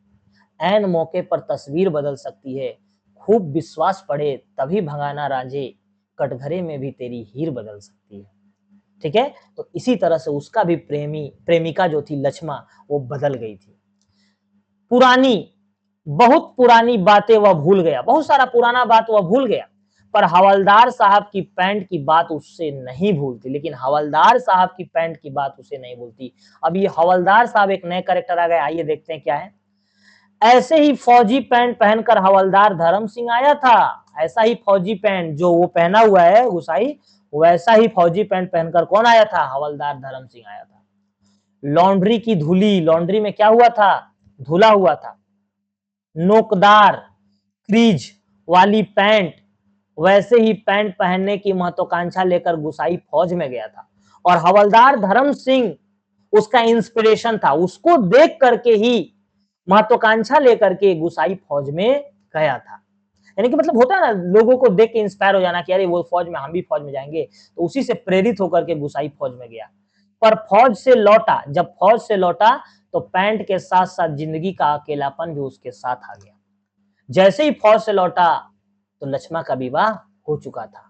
ऐन मौके पर तस्वीर बदल सकती है, खूब विश्वास पड़े तभी भगाना रांझे, कटघरे में भी तेरी हीर बदल सकती है। ठीक है, तो इसी तरह से उसका भी प्रेमिका जो थी लक्ष्मा, वो बदल गई थी। पुरानी, बहुत पुरानी बातें वह भूल गया, बहुत सारा पुराना बात वह भूल गया, पर हवलदार साहब की पैंट की बात उससे नहीं भूलती। लेकिन हवलदार साहब की पैंट की बात उसे नहीं भूलती। अब ये हवलदार साहब एक नए कैरेक्टर आ गए, आइए देखते हैं क्या है। ऐसे ही फौजी पैंट पहनकर हवलदार धर्म सिंह आया था। ऐसा ही फौजी पैंट जो वो पहना हुआ है गुसाई, वैसा ही फौजी पैंट पहनकर कौन आया था, हवलदार धर्म सिंह आया था। लॉन्ड्री की धुली, लॉन्ड्री में क्या हुआ था, धुला हुआ था। नोकदार क्रीज वाली पैंट, वैसे ही पैंट पहनने की महत्वाकांक्षा लेकर गुसाई फौज में गया था। और हवलदार धर्म सिंह उसका इंस्पिरेशन था, उसको देख करके ही महत्वाकांक्षा लेकर के गुसाई फौज में गया था। यानी कि मतलब होता है ना, लोगों को देख के इंस्पायर हो जाना कि अरे वो फौज में, हम भी फौज में जाएंगे, तो उसी से प्रेरित होकर के गुसाई फौज में गया। पर फौज से लौटा, जब फौज से लौटा तो पैंट के साथ साथ जिंदगी का अकेलापन भी उसके साथ आ गया। जैसे ही फौज से लौटा तो लक्ष्मा का विवाह हो चुका था,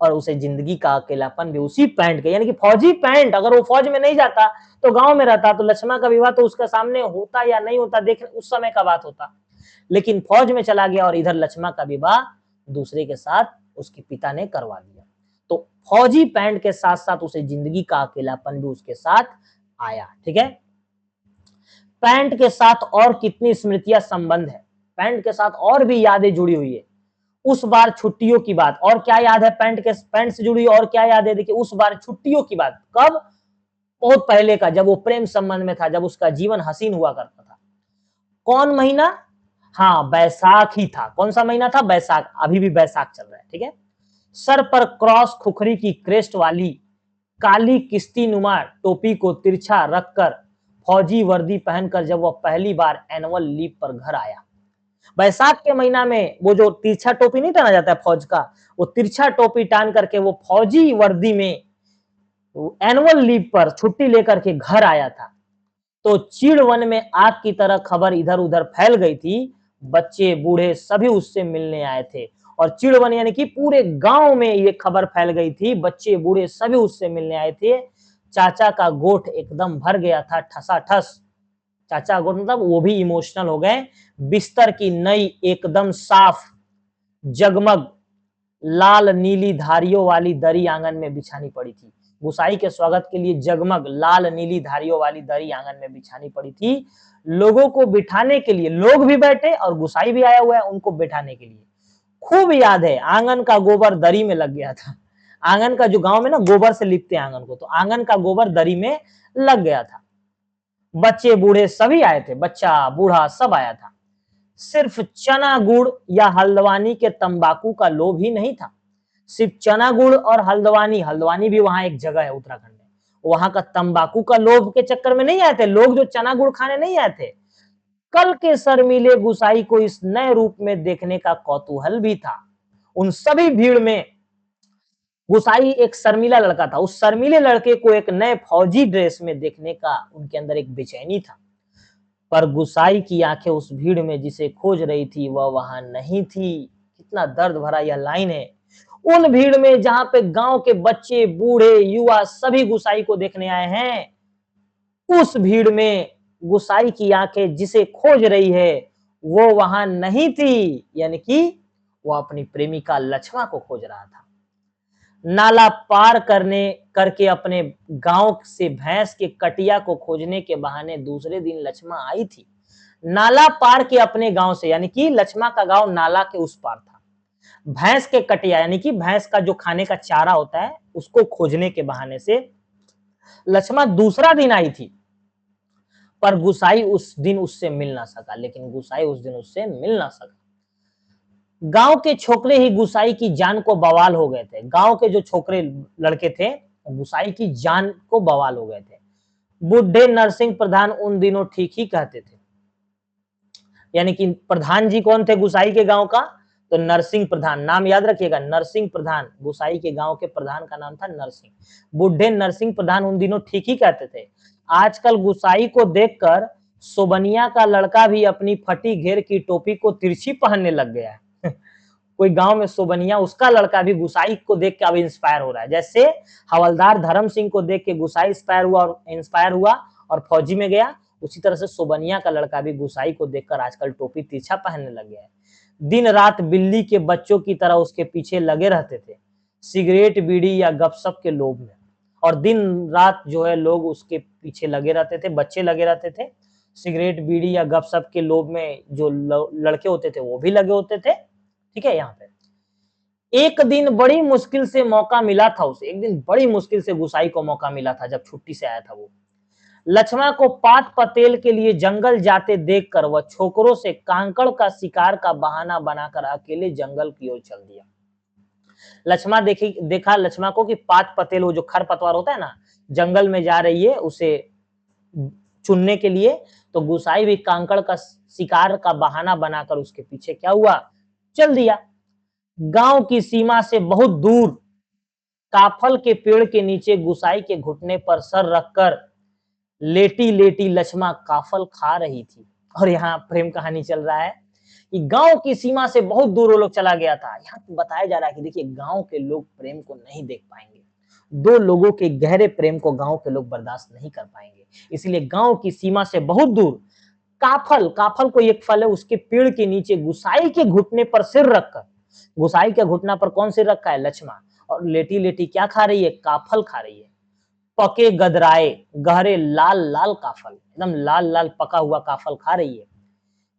और उसे जिंदगी का अकेलापन भी उसी पैंट के, यानी कि फौजी पैंट, अगर वो फौज में नहीं जाता तो गांव में रहता, तो लक्ष्मा का विवाह तो उसके सामने होता या नहीं होता, देख उस समय का बात होता। लेकिन फौज में चला गया और इधर लक्ष्मा का विवाह दूसरे के साथ उसके पिता ने करवा दिया। तो फौजी पैंट के साथ साथ उसे जिंदगी का अकेलापन भी उसके साथ आया। ठीक है, पैंट के साथ और कितनी स्मृतियां संबंध है, पैंट के साथ और भी यादें जुड़ी हुई है। उस बार छुट्टियों की बात, और क्या याद है पैंट से जुड़ी, और क्या याद है, देखिए उस बार छुट्टियों की बात, कब, बहुत पहले का, जब वो प्रेम संबंध में था, जब उसका जीवन हसीन हुआ करता था। कौन महीना, हाँ बैसाख ही था। कौन सा महीना था, बैसाख, अभी भी बैसाख चल रहा है। ठीक है, सर पर क्रॉस खुखरी की क्रेस्ट वाली काली किस्ती नुमा टोपी को तिरछा रखकर फौजी वर्दी पहनकर जब वह पहली बार एनुअल लीव पर घर आया। बैसाख के महीना में वो जो तिरछा टोपी नहीं टाना जाता है फौज का, वो तिरछा टोपी टान करके वो फौजी वर्दी में एनुअल लीव पर छुट्टी लेकर के घर आया था। तो चीड़ वन में आग की तरह खबर इधर उधर फैल गई थी। बच्चे बूढ़े सभी उससे मिलने आए थे। और चीड़ वन यानी कि पूरे गांव में ये खबर फैल गई थी, बच्चे बूढ़े सभी उससे मिलने आए थे। चाचा का गोठ एकदम भर गया था ठसाठस। चाचा का गोठ मतलब वो भी इमोशनल हो गए। बिस्तर की नई एकदम साफ जगमग लाल नीली धारियों वाली दरी आंगन में बिछानी पड़ी थी। गुसाई के स्वागत के लिए जगमग लाल नीली धारियों वाली दरी आंगन में बिछानी पड़ी थी। लोगों को बिठाने के लिए लोग भी बैठे और गुसाई भी आया हुआ है उनको बिठाने के लिए। खूब याद है, आंगन का गोबर दरी में लग गया था। आंगन का जो गांव में ना गोबर से लिपते आंगन को, तो आंगन का गोबर दरी में लग गया था। बच्चे बूढ़े सभी आए थे, बच्चा बूढ़ा सब आया था। सिर्फ चना गुड़ या हल्द्वानी के तंबाकू का लोभ ही नहीं था। सिर्फ चना गुड़ और हल्द्वानी, हल्द्वानी भी वहां एक जगह है उत्तराखंड में, वहां का तंबाकू का लोभ के चक्कर में नहीं आए थे लोग, जो चना गुड़ खाने नहीं आए थे। कल के शर्मीले गुसाई को इस नए रूप में देखने का कौतूहल भी था। उन सभी भीड़ में गुसाई एक शर्मीला लड़का था। उस शर्मीले लड़के को एक नए फौजी ड्रेस में देखने का उनके अंदर एक बेचैनी था। पर गुसाई की आंखें उस भीड़ में जिसे खोज रही थी वह वहां नहीं थी। कितना दर्द भरा यह लाइन है। उन भीड़ में जहां पे गांव के बच्चे बूढ़े युवा सभी गुसाई को देखने आए हैं, उस भीड़ में गुसाई की आंखें जिसे खोज रही है वो वहां नहीं थी। यानी कि वो अपनी प्रेमिका लक्ष्मा को खोज रहा था। नाला पार करने करके अपने गांव से भैंस के कटिया को खोजने के बहाने दूसरे दिन लक्ष्मा आई थी। नाला पार के अपने गांव से, यानी कि लक्ष्मा का गांव नाला के उस पार था। भैंस के कटिया यानी कि भैंस का जो खाने का चारा होता है उसको खोजने के बहाने से लक्ष्मा दूसरा दिन आई थी। पर गुसाई उस दिन उससे मिल ना सका, लेकिन गुसाई उस दिन उससे मिल ना सका। गांव के छोकरे ही गुसाई की जान को बवाल हो गए थे। गांव के जो छोकरे लड़के थे गुसाई की जान को बवाल हो गए थे। बुढ़े नरसिंह प्रधान उन दिनों ठीक ही कहते थे। यानी कि प्रधान जी कौन थे गुसाई के गांव का? तो नरसिंह प्रधान, नाम याद रखिएगा, नरसिंह प्रधान। गुसाई के गांव के प्रधान का नाम था नरसिंह। बुढ़े नरसिंह प्रधान उन दिनों ठीक ही कहते थे। आजकल गुसाई को देखकर सोबनिया का लड़का भी अपनी फटी घेर की टोपी को तिरछी पहनने लग गया है। कोई गांव में सोबनिया, उसका लड़का भी गुसाई को देख के अब इंस्पायर हो रहा है। जैसे हवलदार धर्म सिंह को देख के गुसाई इंस्पायर हुआ और फौजी में गया, उसी तरह से सोबनिया का लड़का भी गुसाई को देखकर आजकल टोपी तिरछा पहनने लग गया है। दिन रात बिल्ली के बच्चों की तरह उसके पीछे लगे रहते थे, सिगरेट बीड़ी या गपशप के लोभ में। और दिन रात जो है लोग उसके पीछे लगे रहते थे, बच्चे लगे रहते थे, सिगरेट बीड़ी या गपशप के लोभ में जो लड़के होते थे वो भी लगे होते थे। ठीक है। यहाँ पे एक दिन बड़ी मुश्किल से मौका मिला था उसे, एक दिन बड़ी मुश्किल से गुसाई को मौका मिला था जब छुट्टी से आया था वो। लक्ष्मा को पात पतेल के लिए जंगल जाते देखकर वह छोकरों से कांकड़ का शिकार का बहाना बनाकर अकेले जंगल की ओर चल दिया। लक्ष्मा देखा लक्ष्मा को कि पात पतेल, वो जो खरपतवार होता है ना, जंगल में जा रही है उसे चुनने के लिए। तो गुसाई भी कांकड़ का शिकार का बहाना बनाकर उसके पीछे क्या हुआ, चल दिया। गांव की सीमा से बहुत दूर काफल के पेड़ के नीचे गुसाई के घुटने पर सर रखकर लेटी लेटी लक्ष्मा काफल खा रही थी। और यहाँ प्रेम कहानी चल रहा है कि गांव की सीमा से बहुत दूर वो लोग चला गया था। यहाँ बताया जा रहा है कि देखिए गांव के लोग प्रेम को नहीं देख पाएंगे, दो लोगों के गहरे प्रेम को गांव के लोग बर्दाश्त नहीं कर पाएंगे। इसलिए गांव की सीमा से बहुत दूर काफल, काफल को एक फल है, उसके पेड़ के नीचे गुसाई के घुटने पर सिर रखकर, गुसाई के घुटना पर कौन सिर रखा है, लक्ष्मा, और लेटी लेटी क्या खा रही है, काफल खा रही है। पके गदराए गहरे लाल लाल काफल, एकदम लाल लाल पका हुआ काफल खा रही है।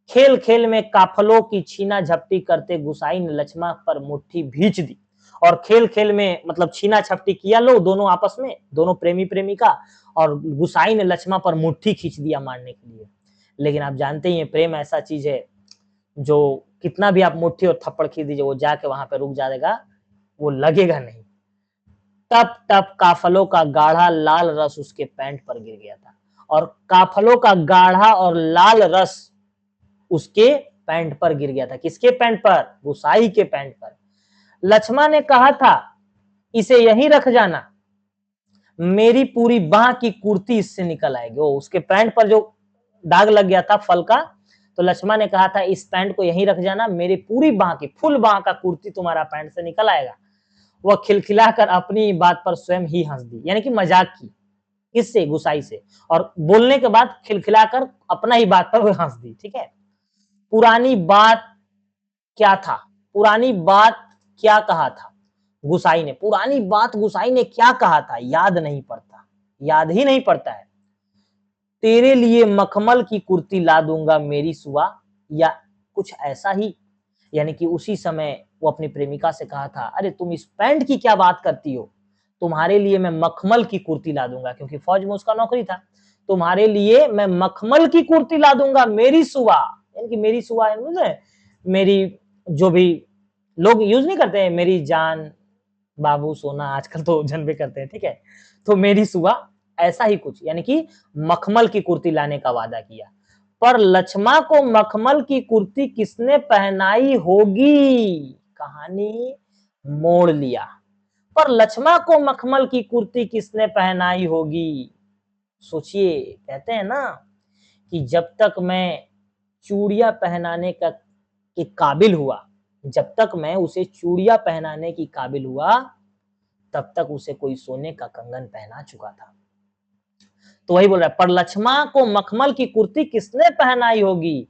खेल खेल में काफलों की छीना झपटी करते गुसाई ने लक्ष्मा पर मुट्ठी भींच दी। और खेल खेल में मतलब छीना झपटी किया लोग दोनों आपस में, दोनों प्रेमी प्रेमिका, और गुसाई ने लक्ष्मा पर मुट्ठी खींच दिया मारने के लिए। लेकिन आप जानते ही हैं प्रेम ऐसा चीज है जो कितना भी आप मुट्ठी और थप्पड़ खींच दीजिए वो जाके वहां पे रुक जाएगा, वो लगेगा नहीं। टप टप काफलों का गाढ़ा लाल रस उसके पैंट पर गिर गया था। और काफलों का गाढ़ा और लाल रस उसके पैंट पर गिर गया था। किसके पैंट पर, गुसाई के पैंट पर। लक्ष्मा ने कहा था इसे यहीं रख जाना, मेरी पूरी बाह की कुर्ती इससे निकल आएगी। वो उसके पैंट पर जो दाग लग गया था फल का, तो लक्ष्मण ने कहा था इस पैंट को यहीं रख जाना, मेरी पूरी बाह की फुल बाह का कुर्ती तुम्हारा पैंट से निकल आएगा। वह खिलखिलाकर अपनी बात पर स्वयं ही हंस दी, यानी कि मजाक की। किससे? गुसाई से। और बोलने के बाद खिलखिलाकर अपना ही बात पर वो हंस दी। ठीक है। पुरानी बात क्या था? पुरानी बात क्या कहा था गुसाई ने? पुरानी बात गुसाई ने क्या कहा था? याद नहीं पड़ता, याद ही नहीं पड़ता है। तेरे लिए मखमल की कुर्ती ला दूंगा मेरी सुआ, या कुछ ऐसा ही। यानी कि उसी समय वो अपनी प्रेमिका से कहा था, अरे तुम इस पैंट की क्या बात करती हो, तुम्हारे लिए मैं मखमल की कुर्ती ला दूंगा, क्योंकि फौज में उसका नौकरी था। तुम्हारे लिए मैं मखमल की कुर्ती ला दूंगा मेरी सुआ, यानी कि मेरी सुआ मेरी, जो भी लोग यूज नहीं करते हैं, मेरी जान, बाबू, सोना, आजकल तो जन भी करते हैं। ठीक है। तो मेरी सुआ, ऐसा ही कुछ, यानी कि मखमल की कुर्ती लाने का वादा किया। पर लक्ष्मा को मखमल की कुर्ती किसने पहनाई होगी? कहानी मोड़ लिया। पर लक्ष्मा को मखमल की कुर्ती किसने पहनाई होगी? सोचिए। कहते हैं ना कि जब तक मैं चूड़ियां पहनाने का के काबिल हुआ, जब तक मैं उसे चूड़ियां पहनाने की काबिल हुआ, तब तक उसे कोई सोने का कंगन पहना चुका था। तो वही बोल रहा है, पर लक्ष्मा को मखमल की कुर्ती किसने पहनाई होगी?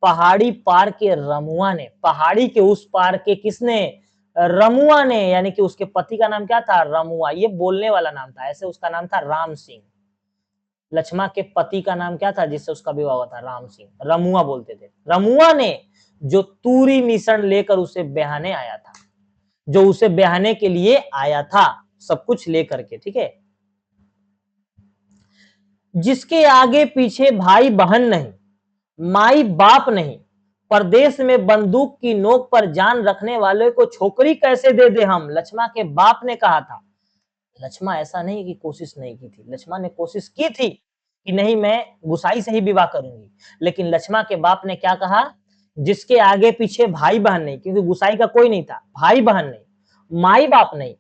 पहाड़ी पार के रमुआ ने। पहाड़ी के उस पार के किसने? रमुआ ने, यानी कि उसके पति का नाम क्या था? रमुआ। ये बोलने वाला नाम था, ऐसे उसका नाम था राम सिंह। लक्ष्मा के पति का नाम क्या था जिससे उसका विवाह हुआ था? राम सिंह। रमुआ बोलते थे। रमुआ ने, जो तूरी मिश्रण लेकर उसे ब्याहने आया था, जो उसे ब्याहने के लिए आया था, सब कुछ लेकर के। ठीक है। जिसके आगे पीछे भाई बहन नहीं, माई बाप नहीं, परदेश में बंदूक की नोक पर जान रखने वाले को छोकरी कैसे दे दे हम? लक्ष्मा के बाप ने कहा था। लक्ष्मा ऐसा नहीं कि कोशिश नहीं की थी, लक्ष्मा ने कोशिश की थी कि नहीं मैं गुसाई से ही विवाह करूंगी, लेकिन लक्ष्मा के बाप ने क्या कहा? जिसके आगे पीछे भाई बहन नहीं, क्योंकि गुसाई का कोई नहीं था, भाई बहन नहीं, माई बाप नहीं,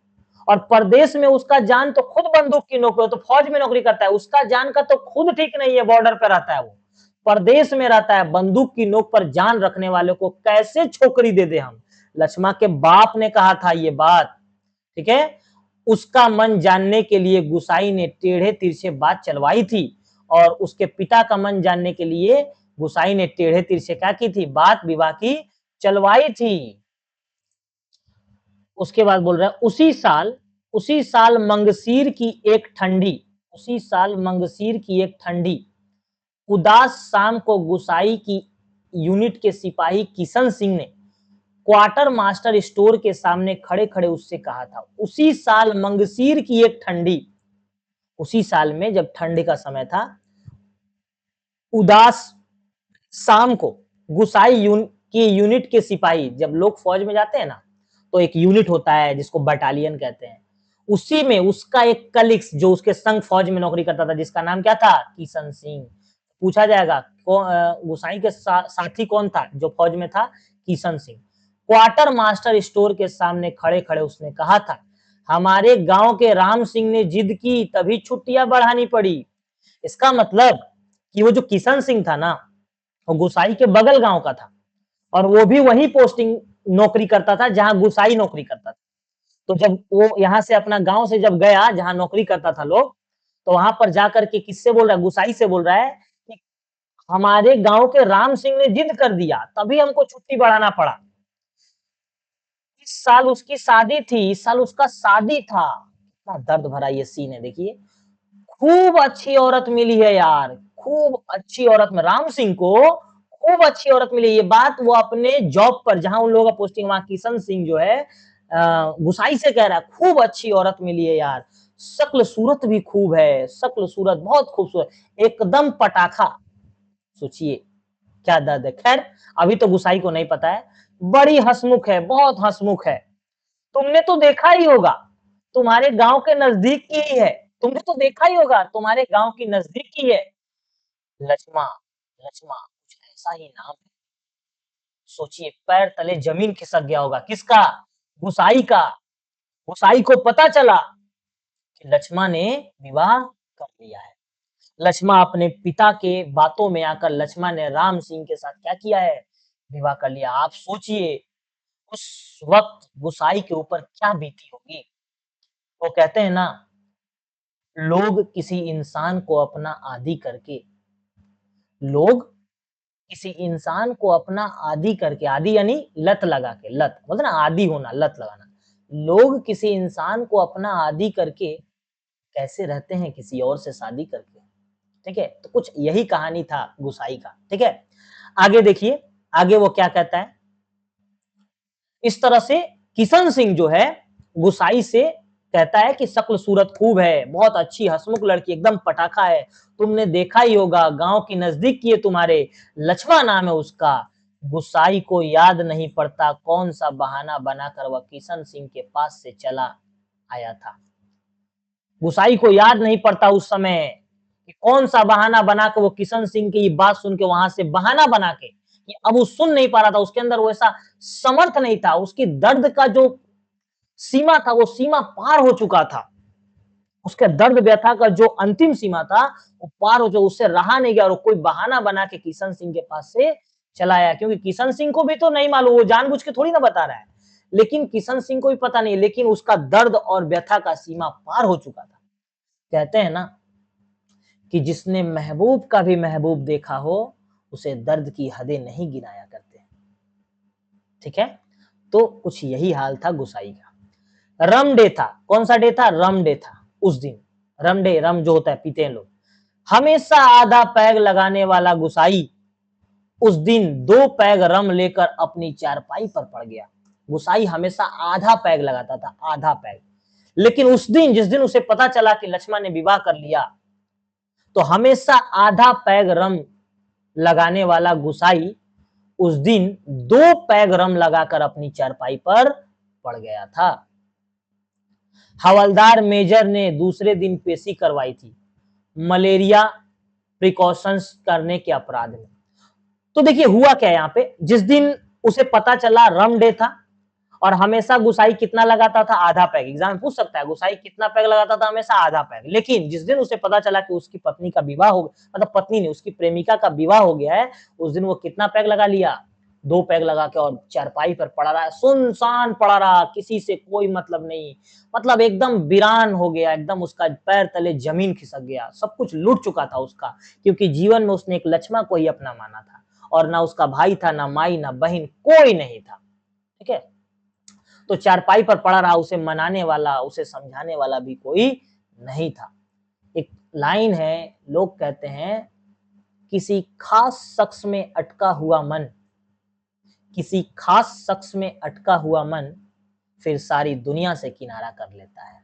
और परदेश में उसका जान तो खुद बंदूक की नोक पे, तो फौज में नौकरी करता है, उसका जान का तो खुद ठीक नहीं है, बॉर्डर पे रहता है, वो परदेश में रहता है, बंदूक की नोक पर जान रखने वाले को कैसे छोकरी दे दे हम? लक्ष्मा के बाप ने कहा था ये बात। ठीक है। उसका मन जानने के लिए गुसाई ने टेढ़े तिरछे बात चलवाई थी, और उसके पिता का मन जानने के लिए गुसाई ने टेढ़े तिरछे क्या की थी? बात विवाह की चलवाई थी। उसके बाद बोल रहा है, उसी साल मंगसीर की एक ठंडी, उसी साल मंगसीर की एक ठंडी उदास शाम को गुसाई की यूनिट के सिपाही किशन सिंह ने क्वार्टर मास्टर स्टोर के सामने खड़े खड़े उससे कहा था। उसी साल मंगसीर की एक ठंडी, उसी साल में जब ठंड का समय था, उदास शाम को गुसाई की यूनिट के सिपाही, जब लोग फौज में जाते हैं ना, तो एक यूनिट होता है जिसको बटालियन कहते हैं, उसी में उसका एक कलीग्स जो उसके संग फौज में नौकरी करता था, जिसका नाम क्या था? किशन सिंह। पूछा जाएगा गुसाई के साथी कौन था जो फौज में था? Kishan Singh. Quarter master store के सामने खड़े खड़े उसने कहा था, हमारे गांव के राम सिंह ने जिद की तभी छुट्टियां बढ़ानी पड़ी। इसका मतलब कि वो जो किशन सिंह था ना, वो गुसाई के बगल गांव का था, और वो भी वही पोस्टिंग नौकरी करता था जहां गुसाई नौकरी करता था। तो जब वो यहाँ से अपना गांव से जब गया जहां नौकरी करता था लोग, तो वहां पर जाकर के किससे बोल रहा है? गुसाई से बोल रहा है कि हमारे गांव के राम सिंह ने जिद कर दिया तभी हमको छुट्टी बढ़ाना पड़ा। इस साल उसकी शादी थी, इस साल उसका शादी था। कितना दर्द भरा ये सीन है, देखिए। खूब अच्छी औरत मिली है यार, खूब अच्छी औरत में राम सिंह को खूब अच्छी औरत मिली। ये बात वो अपने जॉब पर, जहां उन लोगों का पोस्टिंग, वहां किशन सिंह जो है गुसाई से कह रहा है, खूब अच्छी औरत मिली है यार, शक्ल सूरत भी खूब है, शक्ल सूरत बहुत खूबसूरत, एकदम पटाखा। सोचिए क्या दर्द है। खैर, अभी तो गुसाई को नहीं पता है, बड़ी हंसमुख है, बहुत हंसमुख है। तुमने तो देखा ही होगा, तुम्हारे गांव के नजदीक की ही है, तुमने तो देखा ही होगा, तुम्हारे गांव की नजदीक की है। लक्ष्मा, लक्ष्मा कुछ ऐसा ही नाम है। सोचिए, पैर तले जमीन खिसक गया होगा। किसका? गुसाई का। गुसाई को पता चला कि लक्ष्मण ने विवाह कर लिया है। लक्ष्मण अपने पिता के बातों में आकर लक्ष्मण ने राम सिंह के साथ क्या किया है? विवाह कर लिया। आप सोचिए उस वक़्त गुसाई के ऊपर क्या बीती होगी? वो कहते हैं ना, लोग किसी इंसान को अपना आदी करके लोग किसी इंसान को अपना आदी करके, आदी यानी लत लगा के, लत बोलते हैं ना आदी होना, लत लगाना। लोग किसी इंसान को अपना आदी करके कैसे रहते हैं किसी और से शादी करके, ठीक है? तो कुछ यही कहानी था गुसाई का, ठीक है? आगे देखिए, आगे वो क्या कहता है? इस तरह से किशन सिंह जो है गुसाई से कहता है कि शक्ल सूरत खूब है, बहुत अच्छी हंसमुख लड़की, एकदम पटाखा है। तुमने देखा ही होगा, गांव की नजदीक की है तुम्हारे, लक्ष्मण नाम है उसका। गुसाई को याद नहीं पड़ता कौन सा बहाना बनाकर वह किशन सिंह के पास से चला आया था। गुसाई को याद नहीं पड़ता उस समय कि कौन सा बहाना बनाकर वो किशन सिंह की बात सुन के वहां से बहाना बना के, कि अब वो सुन नहीं पा रहा था, उसके अंदर वैसा समर्थ नहीं था, उसकी दर्द का जो सीमा था वो सीमा पार हो चुका था। उसके दर्द व्यथा का जो अंतिम सीमा था वो पार हो चुका, उससे रहा नहीं गया और कोई बहाना बना के किशन सिंह के पास से चला आया, क्योंकि किशन सिंह को भी तो नहीं मालूम, वो जानबूझ के थोड़ी ना बता रहा है, लेकिन किशन सिंह को भी पता नहीं, लेकिन उसका दर्द और व्यथा का सीमा पार हो चुका था। कहते हैं ना कि जिसने महबूब का भी महबूब देखा हो उसे दर्द की हदें नहीं गिनाया करते, ठीक है? तो कुछ यही हाल था गुसाई का। रम डे था, कौन सा डे था? रम डे था। उस दिन रम डे, रम जो होता है पीते हैं लोग, हमेशा आधा पैग लगाने वाला गुसाई उस दिन 2 पैग रम लेकर अपनी चारपाई पर पड़ गया। गुसाई हमेशा आधा पैग लगाता था, आधा पैग, लेकिन उस दिन जिस दिन उसे पता चला कि लक्ष्मण ने विवाह कर लिया, तो हमेशा आधा पैग रम लगाने वाला गुसाई उस दिन 2 पैग रम लगाकर अपनी चारपाई पर पड़ गया था। हवलदार मेजर ने दूसरे दिन पेशी करवाई थी, मलेरिया प्रिकॉशंस करने के अपराध में। तो देखिए हुआ क्या यहाँ पे, जिस दिन उसे पता चला रम डे था और हमेशा गुसाई कितना लगाता था? आधा पैग। एग्जाम में पूछ सकता है गुसाई कितना पैग लगाता था? हमेशा आधा पैग। लेकिन जिस दिन उसे पता चला कि उसकी पत्नी का विवाह हो, मतलब पत्नी नहीं, उसकी प्रेमिका का विवाह हो गया है, उस दिन वो कितना पैग लगा लिया? 2 पैग लगा के और चारपाई पर पड़ा रहा, सुनसान पड़ा रहा, किसी से कोई मतलब नहीं, मतलब एकदम वीरान हो गया, एकदम उसका पैर तले जमीन खिसक गया, सब कुछ लूट चुका था उसका, क्योंकि जीवन में उसने एक लक्ष्मण को ही अपना माना था और ना उसका भाई था, ना माई, ना बहन, कोई नहीं था, ठीक है? तो चारपाई पर पड़ा रहा, उसे मनाने वाला, उसे समझाने वाला भी कोई नहीं था। एक लाइन है, लोग कहते हैं किसी खास शख्स में अटका हुआ मन, किसी खास शख्स में अटका हुआ मन फिर सारी दुनिया से किनारा कर लेता है।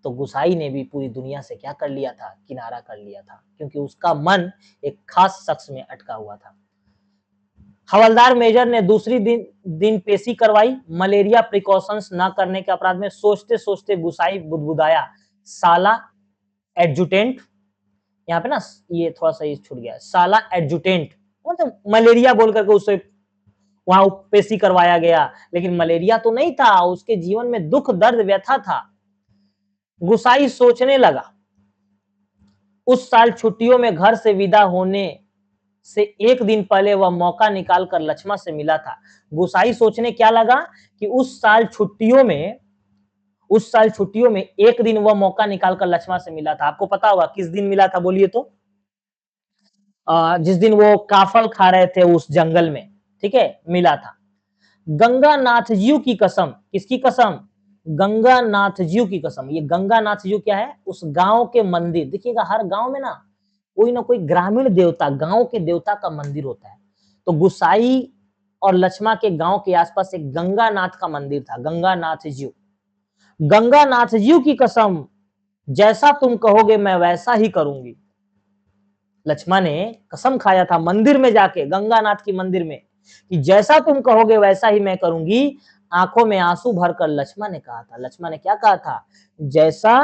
तो गुसाई ने भी पूरी दुनिया से क्या कर लिया था? किनारा कर लिया था, क्योंकि उसका मन एक खास शख्स में अटका हुआ था। हवलदार मेजर ने दूसरी दिन पेशी करवाई, मलेरिया प्रिकॉशंस न करने के अपराध में। सोचते सोचते गुसाई बुदबुदाया, साला एडजुटेंट, यहाँ पे ना ये थोड़ा सा ये छूट गया, साला एडजुटेंट, मतलब मलेरिया बोल करके उसे वहां पेशी करवाया गया, लेकिन मलेरिया तो नहीं था, उसके जीवन में दुख दर्द व्यथा था। गुसाई सोचने लगा, उस साल छुट्टियों में घर से विदा होने से एक दिन पहले वह मौका निकालकर लक्ष्मण से मिला था। गुसाई सोचने क्या लगा कि उस साल छुट्टियों में एक दिन वह मौका निकालकर लक्ष्मण से मिला था। आपको पता होगा किस दिन मिला था? बोलिए तो। जिस दिन वो काफल खा रहे थे उस जंगल में, ठीक है, मिला था। गंगानाथ जी की कसम, किसकी कसम? गंगानाथ जी की कसम। ये गंगानाथ जी क्या है? उस गांव के मंदिर, देखिएगा हर गांव में ना कोई ग्रामीण देवता, गांव के देवता का मंदिर होता है। तो गुसाई और लक्ष्मण के गांव के आसपास एक गंगानाथ का मंदिर था, गंगानाथ जी। गंगानाथ जी की कसम, जैसा तुम कहोगे मैं वैसा ही करूंगी। लक्ष्मण ने कसम खाया था मंदिर में जाके, गंगानाथ की मंदिर में, कि जैसा तुम कहोगे वैसा ही मैं करूंगी। आंखों में आंसू भरकर लक्ष्मण ने कहा था, लक्ष्मण ने क्या कहा था? जैसा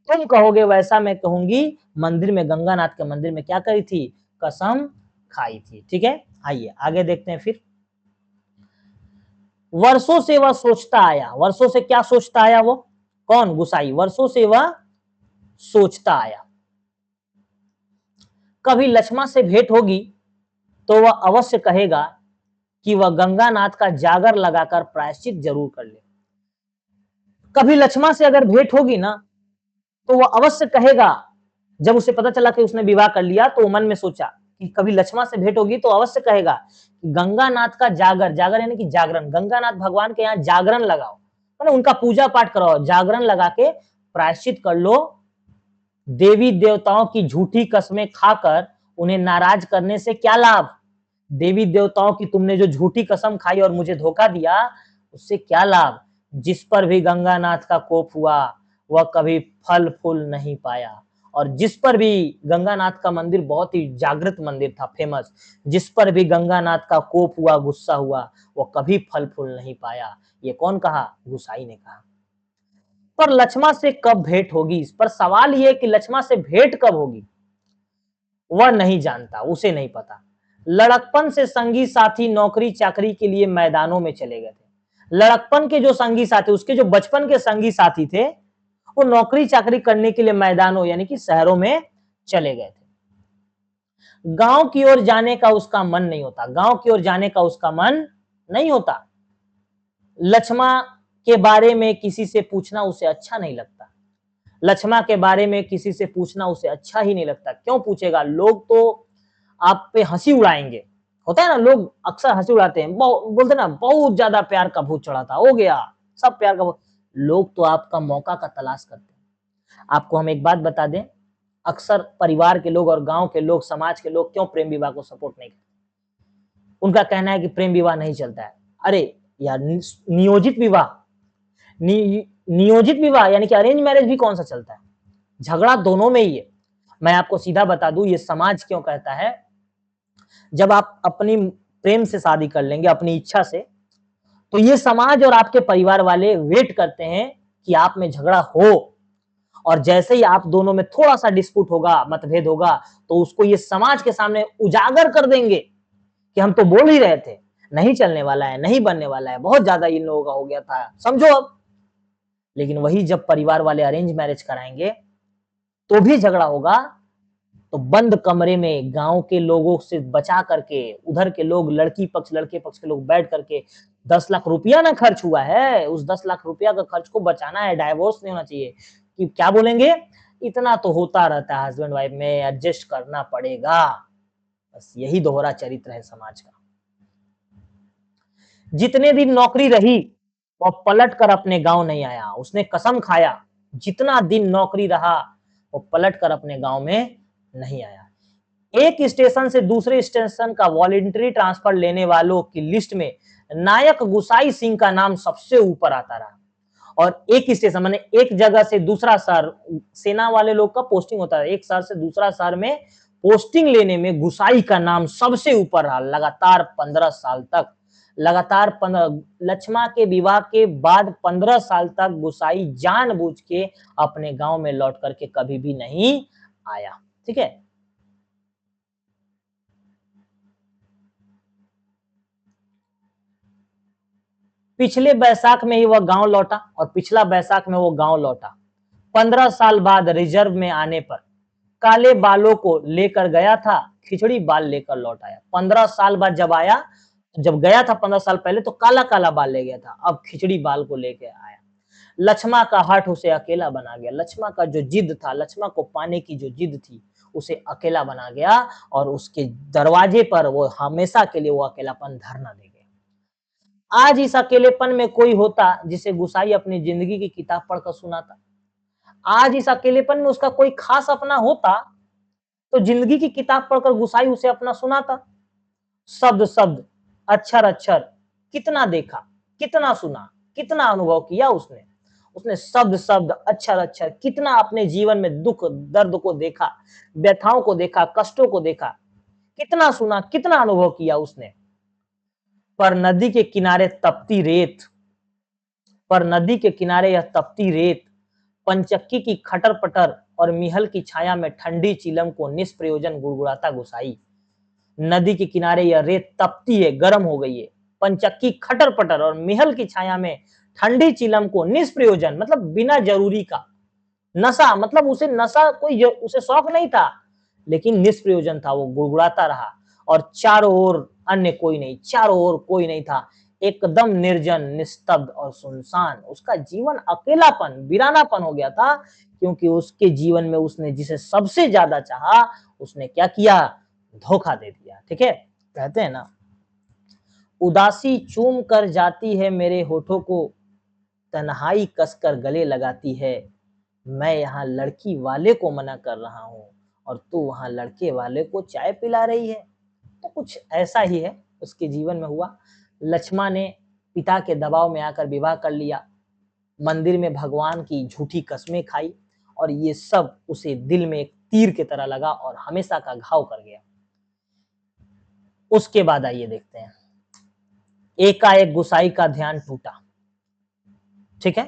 तुम कहोगे वैसा मैं कहूंगी। मंदिर में, गंगानाथ के मंदिर में क्या करी थी? कसम खाई थी, ठीक है? आइए आगे देखते हैं फिर। वर्षों से वह सोचता आया, वर्षों से क्या सोचता आया वो? कौन? गुसाई। वर्षों से वह सोचता आया। कभी लक्ष्मण से भेंट होगी तो वह अवश्य कहेगा कि वह गंगानाथ का जागर लगाकर प्रायश्चित जरूर कर ले। कभी लक्ष्मण से अगर भेंट होगी ना तो वह अवश्य कहेगा, जब उसे पता चला कि उसने विवाह कर लिया तो मन में सोचा कि कभी लक्ष्मण से भेंट होगी तो अवश्य कहेगा कि गंगानाथ का जागर, जागर यानी कि जागरण, गंगानाथ भगवान के यहाँ जागरण लगाओ, मतलब उनका पूजा पाठ कराओ, जागरण लगा के प्रायश्चित कर लो। देवी देवताओं की झूठी कस्में खाकर उन्हें नाराज करने से क्या लाभ? देवी देवताओं की तुमने जो झूठी कसम खाई और मुझे धोखा दिया, उससे क्या लाभ? जिस पर भी गंगानाथ का कोप हुआ वह कभी फल फूल नहीं पाया। और जिस पर भी गंगानाथ का मंदिर बहुत ही जागृत मंदिर था, फेमस, जिस पर भी गंगानाथ का कोप हुआ, गुस्सा हुआ, वो कभी फल फूल नहीं पाया। ये कौन कहा? गुसाई ने कहा। पर लक्ष्मण से कब भेंट होगी, इस पर सवाल ये कि लक्ष्मण से भेंट कब होगी वह नहीं जानता, उसे नहीं पता। लड़कपन से संगी साथी नौकरी चाकरी के लिए मैदानों में चले गए थे। लड़कपन के जो संगी साथी, उसके जो बचपन के संगी साथी थे, वो नौकरी चाकरी करने के लिए मैदानों यानी कि शहरों में चले गए थे। गांव की ओर जाने का उसका मन नहीं होता, गांव की ओर जाने का उसका मन नहीं होता। लक्ष्मण के बारे में किसी से पूछना उसे अच्छा नहीं लगता। लक्ष्मण के बारे में किसी से पूछना उसे अच्छा ही नहीं लगता। क्यों पूछेगा? लोग तो आप पे हंसी उड़ाएंगे। होता है ना, लोग अक्सर हंसी उड़ाते हैं, बोलते ना बहुत ज्यादा प्यार का भूत चढ़ा था, हो गया सब प्यार का भूत। लोग तो आपका मौका का तलाश करते हैं। आपको हम एक बात बता दें, अक्सर परिवार के लोग और गांव के लोग, समाज के लोग क्यों प्रेम विवाह को सपोर्ट नहीं करते? उनका कहना है कि प्रेम विवाह नहीं चलता है। अरे यार, नियोजित विवाह, नियोजित विवाह यानी कि अरेंज मैरिज भी कौन सा चलता है? झगड़ा दोनों में ही है। मैं आपको सीधा बता दूं, ये समाज क्यों कहता है, जब आप अपनी प्रेम से शादी कर लेंगे, अपनी इच्छा से, तो ये समाज और आपके परिवार वाले वेट करते हैं कि आप में झगड़ा हो, और जैसे ही आप दोनों में थोड़ा सा डिस्प्यूट होगा, मतभेद होगा, तो उसको ये समाज के सामने उजागर कर देंगे कि हम तो बोल ही रहे थे, नहीं चलने वाला है, नहीं बनने वाला है, बहुत ज्यादा इन लोगों का हो गया था, समझो अब। लेकिन वही जब परिवार वाले अरेंज मैरिज कराएंगे तो भी झगड़ा होगा, तो बंद कमरे में गांव के लोगों से बचा करके, उधर के लोग, लड़की पक्ष लड़के पक्ष के लोग बैठ करके, 10 लाख रुपया ना खर्च हुआ है, उस 10 लाख रुपया का खर्च को बचाना है, डाइवोर्स नहीं होना चाहिए। कि क्या बोलेंगे? इतना तो होता रहता है हस्बैंड वाइफ में, एडजस्ट करना पड़ेगा। बस यही दोहरा चरित्र है समाज का। जितने दिन नौकरी रही वह पलट कर अपने गांव नहीं आया। उसने कसम खाया, जितना दिन नौकरी रहा वो पलट कर अपने गांव में नहीं आया। एक स्टेशन से दूसरे स्टेशन का वॉलंटरी ट्रांसफर लेने वालों की लिस्ट में नायक गुसाई सिंह का नाम सबसे ऊपर आता रहा। और एक स्टेशन माने एक जगह से दूसरा शहर, सेना वाले लोग का पोस्टिंग होता है, एक शहर से दूसरा शहर में पोस्टिंग लेने में गुसाई का नाम सबसे ऊपर रहा लगातार 15 साल तक। लगातार 15, लक्ष्मण के विवाह के बाद 15 साल तक गुसाई जानबूझ के अपने गांव में लौट करके कभी भी नहीं आया। ठीक है। पिछले बैसाख में ही वह गांव लौटा और पिछला बैसाख में वो गांव लौटा। 15 साल बाद रिजर्व में आने पर काले बालों को लेकर गया था, खिचड़ी बाल लेकर लौट आया। 15 साल बाद जब आया, जब गया था 15 साल पहले तो काला काला बाल ले गया था, अब खिचड़ी बाल को लेके आया। लक्ष्मण का हठ उसे अकेला बना गया। लक्ष्मण का जो जिद था, लक्ष्मण को पाने की जो जिद थी, उसे अकेला बना गया और उसके दरवाजे पर वो हमेशा के लिए वो अकेलापन धरना दे गया। आज इस अकेलेपन में कोई होता जिसे गुसाई अपनी जिंदगी की किताब पढ़कर सुनाता, आज इस अकेलेपन में उसका कोई खास अपना होता तो जिंदगी की किताब पढ़कर गुसाई उसे अपना सुनाता। शब्द शब्द, अक्षर अक्षर, कितना देखा, कितना सुना, कितना अनुभव किया उसने। उसने शब्द शब्द, अक्षर अक्षर, कितना अपने जीवन में दुख दर्द को देखा, व्यथाओं को देखा, कष्टों को देखा, कितना सुना, कितना अनुभव किया उसने। पर नदी के किनारे तपती रेत, पर नदी के किनारे यह तपती रेत, पंचक्की की खटर पटर और मिहल की छाया में ठंडी चिलम को निष्प्रयोजन गुड़गुड़ाता गुसाई। नदी के किनारे यह रेत तपती है, गर्म हो गई है, पंचक्की खटर पटर और मिहल की छाया में ठंडी चिलम को निष्प्रयोजन मतलब बिना जरूरी का, नशा मतलब उसे नशा कोई उसे शौक नहीं था, लेकिन निष्प्रयोजन था, वो गुड़गुड़ाता रहा और चारों ओर अन्य कोई नहीं, चारों ओर कोई नहीं था। एकदम निर्जन, निस्तब्ध और सुनसान। उसका जीवन अकेलापन, वीरानापन हो गया था क्योंकि उसके जीवन में उसने जिसे सबसे ज्यादा चाहा, उसने क्या किया? धोखा दे दिया। ठीक है? कहते हैं ना, उदासी चूम कर जाती है मेरे होठों को, तन्हाई कसकर गले लगाती है। मैं यहाँ लड़की वाले को मना कर रहा हूँ और तू वहां लड़के वाले को चाय पिला रही है। तो कुछ ऐसा ही है उसके जीवन में हुआ। लक्ष्मा ने पिता के दबाव में आकर विवाह कर लिया, मंदिर में भगवान की झूठी कस्में खाई और ये सब उसे दिल में एक तीर की तरह लगा और हमेशा का घाव कर गया। उसके बाद आइए देखते हैं, एकाएक गुसाई का ध्यान टूटा। ठीक है?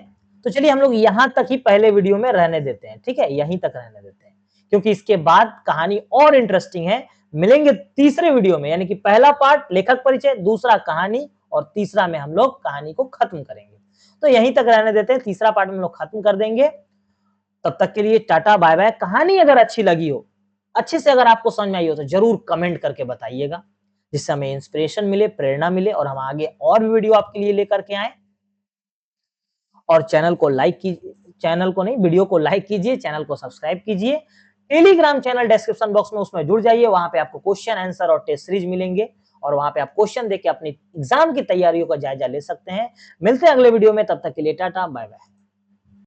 तो चलिए हम लोग यहां तक ही पहले वीडियो में रहने देते हैं। ठीक है? यहीं तक रहने देते हैं क्योंकि इसके बाद कहानी और इंटरेस्टिंग है। मिलेंगे तीसरे वीडियो में, यानी कि पहला पार्ट लेखक परिचय, दूसरा कहानी और तीसरा में हम लोग कहानी को खत्म करेंगे। तो यहीं तक रहने देते हैं, तीसरा पार्ट में हम लोग खत्म कर देंगे। तब तक के लिए टाटा बाय बाय। कहानी अगर अच्छी लगी हो, अच्छे से अगर आपको समझ में आई हो तो जरूर कमेंट करके बताइएगा, जिससे हमें इंस्पिरेशन मिले, प्रेरणा मिले और हम आगे और भी वीडियो आपके लिए लेकर के आए। और चैनल को लाइक कीजिए, चैनल को नहीं, वीडियो को लाइक कीजिए, चैनल को सब्सक्राइब कीजिए। टेलीग्राम चैनल डिस्क्रिप्शन बॉक्स में, उसमें जुड़ जाइए। वहां पे आपको क्वेश्चन आंसर और टेस्ट सीरीज मिलेंगे और वहां पे आप क्वेश्चन देके अपनी एग्जाम की तैयारियों का जायजा ले सकते हैं। मिलते हैं अगले वीडियो में, तब तक के लिए टाटा बाय बाय।